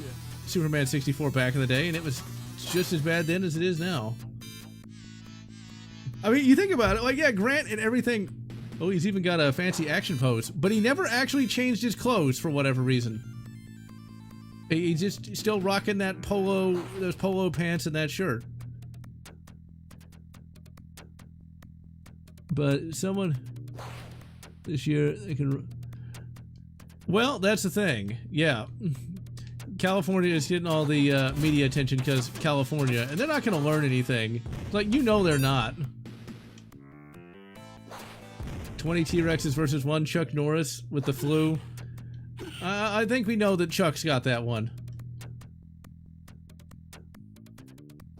Superman 64 back in the day, and it was just as bad then as it is now. I mean, you think about it, like, yeah, Grant and everything... Oh, he's even got a fancy action pose, but he never actually changed his clothes for whatever reason. He's just still rocking that polo, those polo pants and that shirt. But someone this year, they can... Well, that's the thing. Yeah. California is getting all the media attention because California, and they're not going to learn anything. Like, you know they're not. 20 T-Rexes versus 1 Chuck Norris with the flu. I think we know that Chuck's got that one.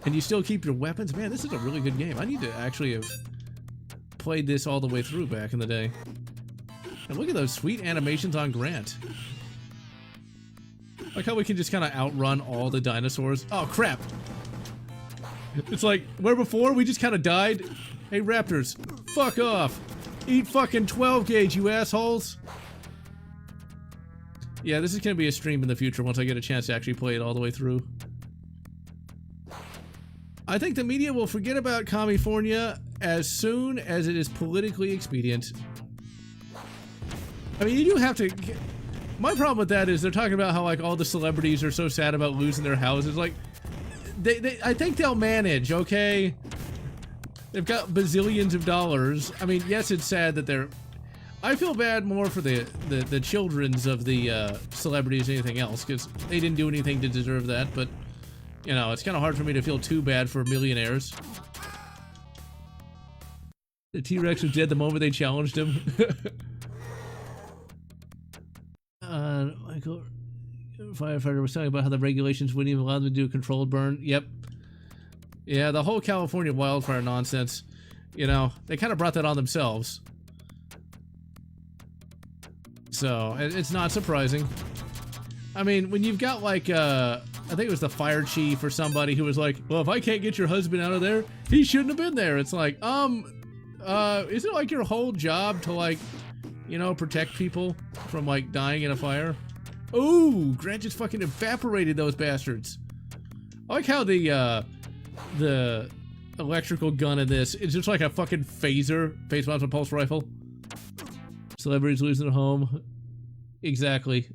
And you still keep your weapons? Man, this is a really good game. I need to actually have played this all the way through back in the day. And look at those sweet animations on Grant. Like how we can just kind of outrun all the dinosaurs. Oh, crap. It's like, where before we just kind of died. Hey, Raptors, fuck off. Eat fucking 12 gauge, you assholes. Yeah, this is going to be a stream in the future once I get a chance to actually play it all the way through. I think the media will forget about California as soon as it is politically expedient. I mean, you do have to... My problem with that is they're talking about how, like, all the celebrities are so sad about losing their houses. Like, I think they'll manage, okay? They've got bazillions of dollars. I mean, yes, it's sad that they're... I feel bad more for the childrens of the celebrities than anything else, because they didn't do anything to deserve that, but, you know, it's kind of hard for me to feel too bad for millionaires. The T-Rex was dead the moment they challenged him. Michael, firefighter was talking about how the regulations wouldn't even allow them to do a controlled burn. Yep. Yeah, the whole California wildfire nonsense, you know, they kind of brought that on themselves. So, it's not surprising. I mean, when you've got like, I think it was the fire chief or somebody who was like, well, if I can't get your husband out of there, he shouldn't have been there. It's like, isn't it like your whole job to like, you know, protect people from like dying in a fire? Ooh, Grant just fucking evaporated those bastards. I like how the electrical gun in this is just like a fucking phaser. Phase bombs and pulse rifle. Celebrities losing their home. Exactly.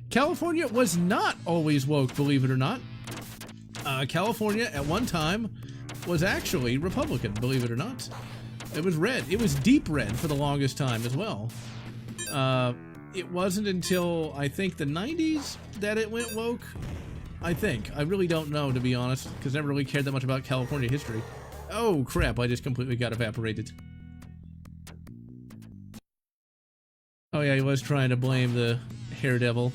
California was not always woke, believe it or not. California at one time was actually Republican, believe it or not. It was red. It was deep red for the longest time as well. It wasn't until, I think, the 90s that it went woke. I think. I really don't know, to be honest, because I never really cared that much about California history. Oh crap, I just completely got evaporated. Oh yeah, he was trying to blame the hair devil.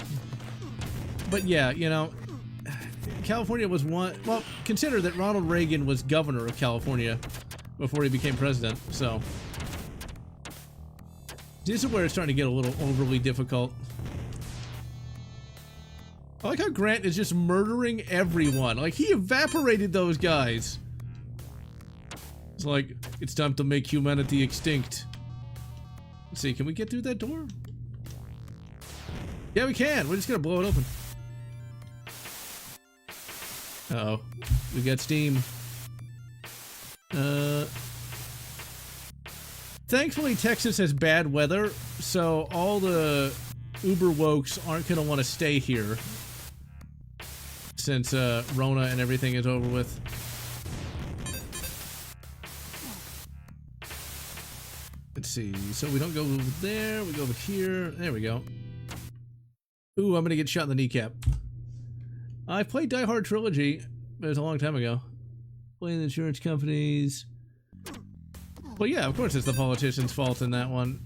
But yeah, you know, California was one... Well, consider that Ronald Reagan was governor of California before he became president, so... This is where it's starting to get a little overly difficult. I like how Grant is just murdering everyone. Like, he evaporated those guys. It's like, it's time to make humanity extinct. Let's see, can we get through that door? Yeah, we can. We're just gonna blow it open. Uh-oh. We got steam. Thankfully, Texas has bad weather, so all the uber wokes aren't gonna want to stay here. Since Rona and everything is over with. Let's see. So we don't go over there. We go over here. There we go. Ooh, I'm gonna get shot in the kneecap. I played Die Hard Trilogy, but it was a long time ago. Playing insurance companies. Well, yeah, of course it's the politician's fault in that one.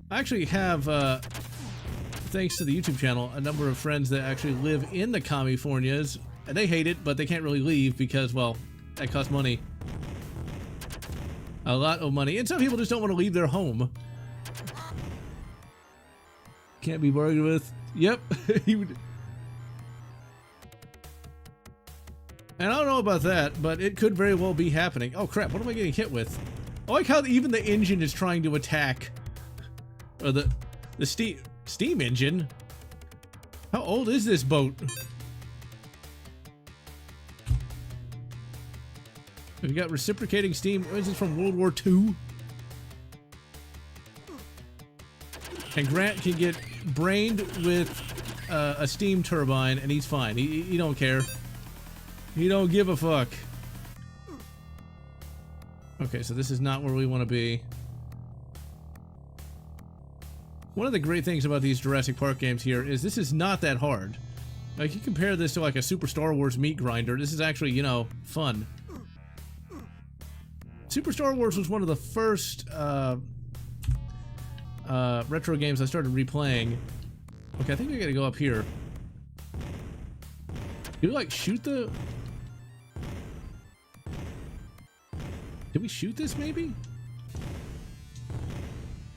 I actually have, thanks to the YouTube channel, a number of friends that actually live in the Californias, and they hate it, but they can't really leave because, well, that costs money. A lot of money. And some people just don't want to leave their home. Can't be bargained with. Yep. He would... And I don't know about that, but it could very well be happening. Oh crap, what am I getting hit with? I like how even the engine is trying to attack. Or the steam engine? How old is this boat? We've got reciprocating steam. Is this from World War II? And Grant can get brained with a steam turbine, and he's fine. He don't care. He don't give a fuck. Okay, so this is not where we want to be. One of the great things about these Jurassic Park games here is this is not that hard. Like, you compare this to like a Super Star Wars meat grinder, this is actually, you know, fun. Super Star Wars was one of the first retro games I started replaying. Okay, I think we gotta go up here. Do we like shoot the... Did we shoot this maybe?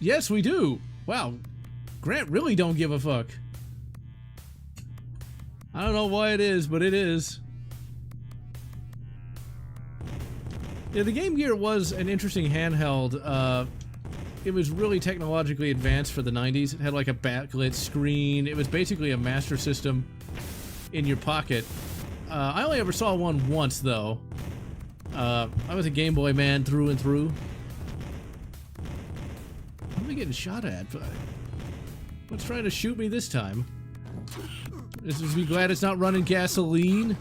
Yes, we do! Wow. Grant really don't give a fuck. I don't know why it is, but it is. Yeah, the Game Gear was an interesting handheld. It was really technologically advanced for the 90s. It had like a backlit screen. It was basically a Master System in your pocket. I only ever saw one once, though. I was a Game Boy man through and through. What am I getting shot at? What's trying to shoot me this time? This is me glad it's not running gasoline.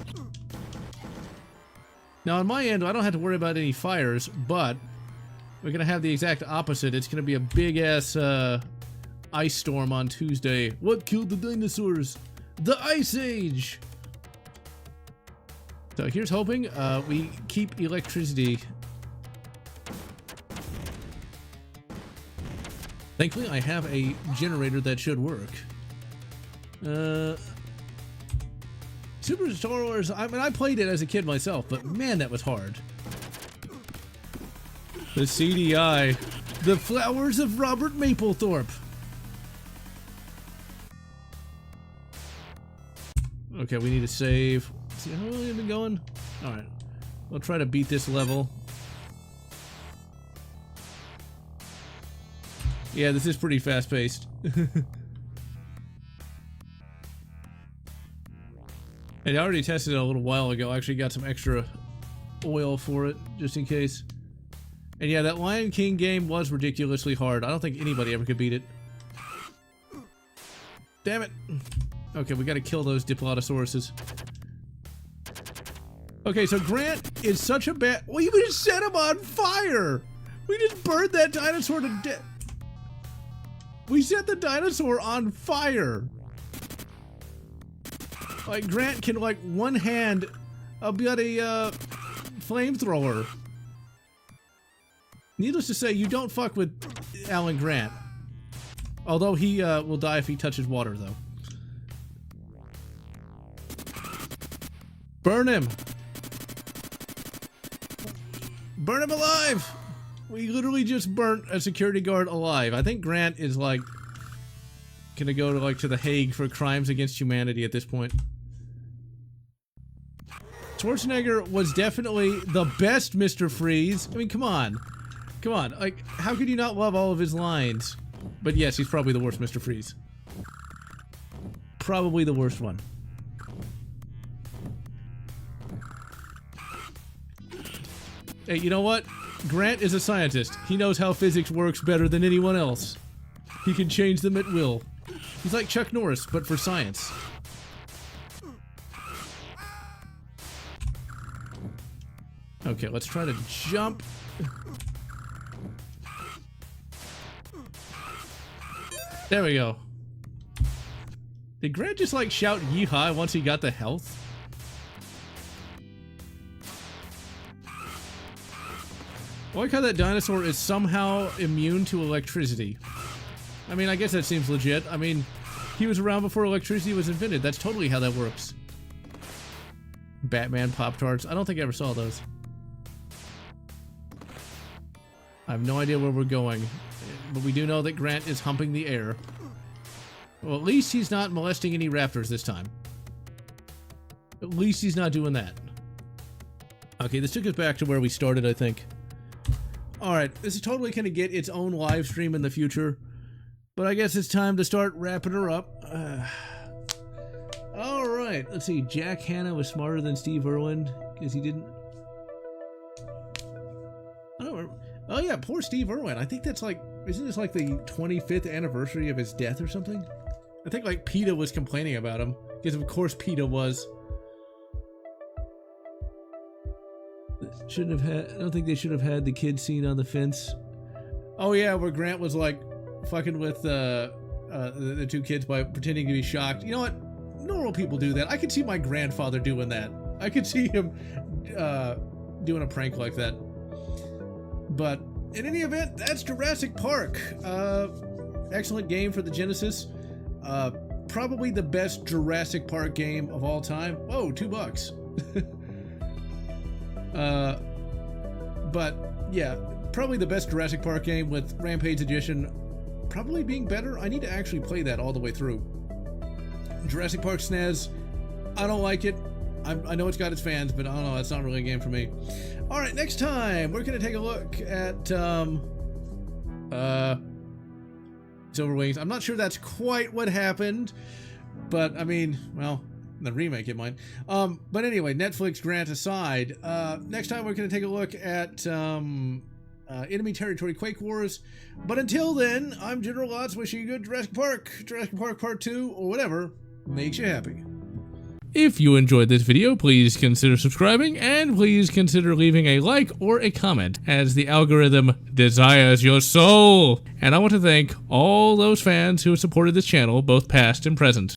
Now on my end, I don't have to worry about any fires, but we're gonna have the exact opposite. It's gonna be a big ass ice storm on Tuesday. What killed the dinosaurs? The Ice Age! So here's hoping we keep electricity. Thankfully, I have a generator that should work. Super Star Wars, I mean, I played it as a kid myself, but man, that was hard. The CDI. The Flowers of Robert Mapplethorpe. Okay, we need to save. See how long have been going? Alright. We'll try to beat this level. Yeah, this is pretty fast-paced. And I already tested it a little while ago. I actually got some extra oil for it, just in case. And yeah, that Lion King game was ridiculously hard. I don't think anybody ever could beat it. Damn it. Okay, we gotta kill those Diplodocauruses. Okay, so Grant is such a bad... We just set him on fire! We just burned that dinosaur to death. We set the dinosaur on fire! Like, Grant can, like, one hand about a flamethrower. Needless to say, you don't fuck with Alan Grant. Although he will die if he touches water, though. Burn him! Burn him alive! We literally just burnt a security guard alive. I think Grant is like gonna go to like to the Hague for crimes against humanity at this point. Schwarzenegger was definitely the best Mr. Freeze. I mean, come on. Come on. Like, how could you not love all of his lines? But yes, he's probably the worst Mr. Freeze. Probably the worst one. Hey, you know what? Grant is a scientist. He knows how physics works better than anyone else. He can change them at will. He's like Chuck Norris, but for science. Okay, let's try to jump. There we go. Did Grant just like shout yeehaw once he got the health? I like how that dinosaur is somehow immune to electricity. I mean, I guess that seems legit. I mean, he was around before electricity was invented. That's totally how that works. Batman Pop-Tarts. I don't think I ever saw those. I have no idea where we're going, but we do know that Grant is humping the air. Well, at least he's not molesting any raptors this time. At least he's not doing that. Okay, this took us back to where we started, I think. Alright, this is totally going to get its own live stream in the future, but I guess it's time to start wrapping her up. Alright, let's see. Jack Hanna was smarter than Steve Irwin, because he didn't... I don't remember. Oh yeah, poor Steve Irwin. I think that's like... Isn't this like the 25th anniversary of his death or something? I think like PETA was complaining about him, because of course PETA was. Shouldn't have had... I don't think they should have had the kid scene on the fence. Oh yeah, where Grant was like fucking with the two kids by pretending to be shocked. You know what? Normal people do that. I could see my grandfather doing that. I could see him doing a prank like that. But in any event, that's Jurassic Park. Excellent game for the Genesis. Probably the best Jurassic Park game of all time. Whoa, $2. But yeah, probably the best Jurassic Park game, with Rampage Edition probably being better. I need to actually play that all the way through. Jurassic Park SNES, I don't like it. I know it's got its fans, but I don't know, it's not really a game for me. Alright, next time, we're going to take a look at, Silver Wings. I'm not sure that's quite what happened, but, I mean, well, the remake it might. But anyway, Netflix Grant aside, next time we're going to take a look at, Enemy Territory Quake Wars. But until then, I'm General Lotz, wishing you good Jurassic Park Part 2, or whatever makes you happy. If you enjoyed this video, please consider subscribing, and please consider leaving a like or a comment, as the algorithm desires your soul. And I want to thank all those fans who have supported this channel, both past and present.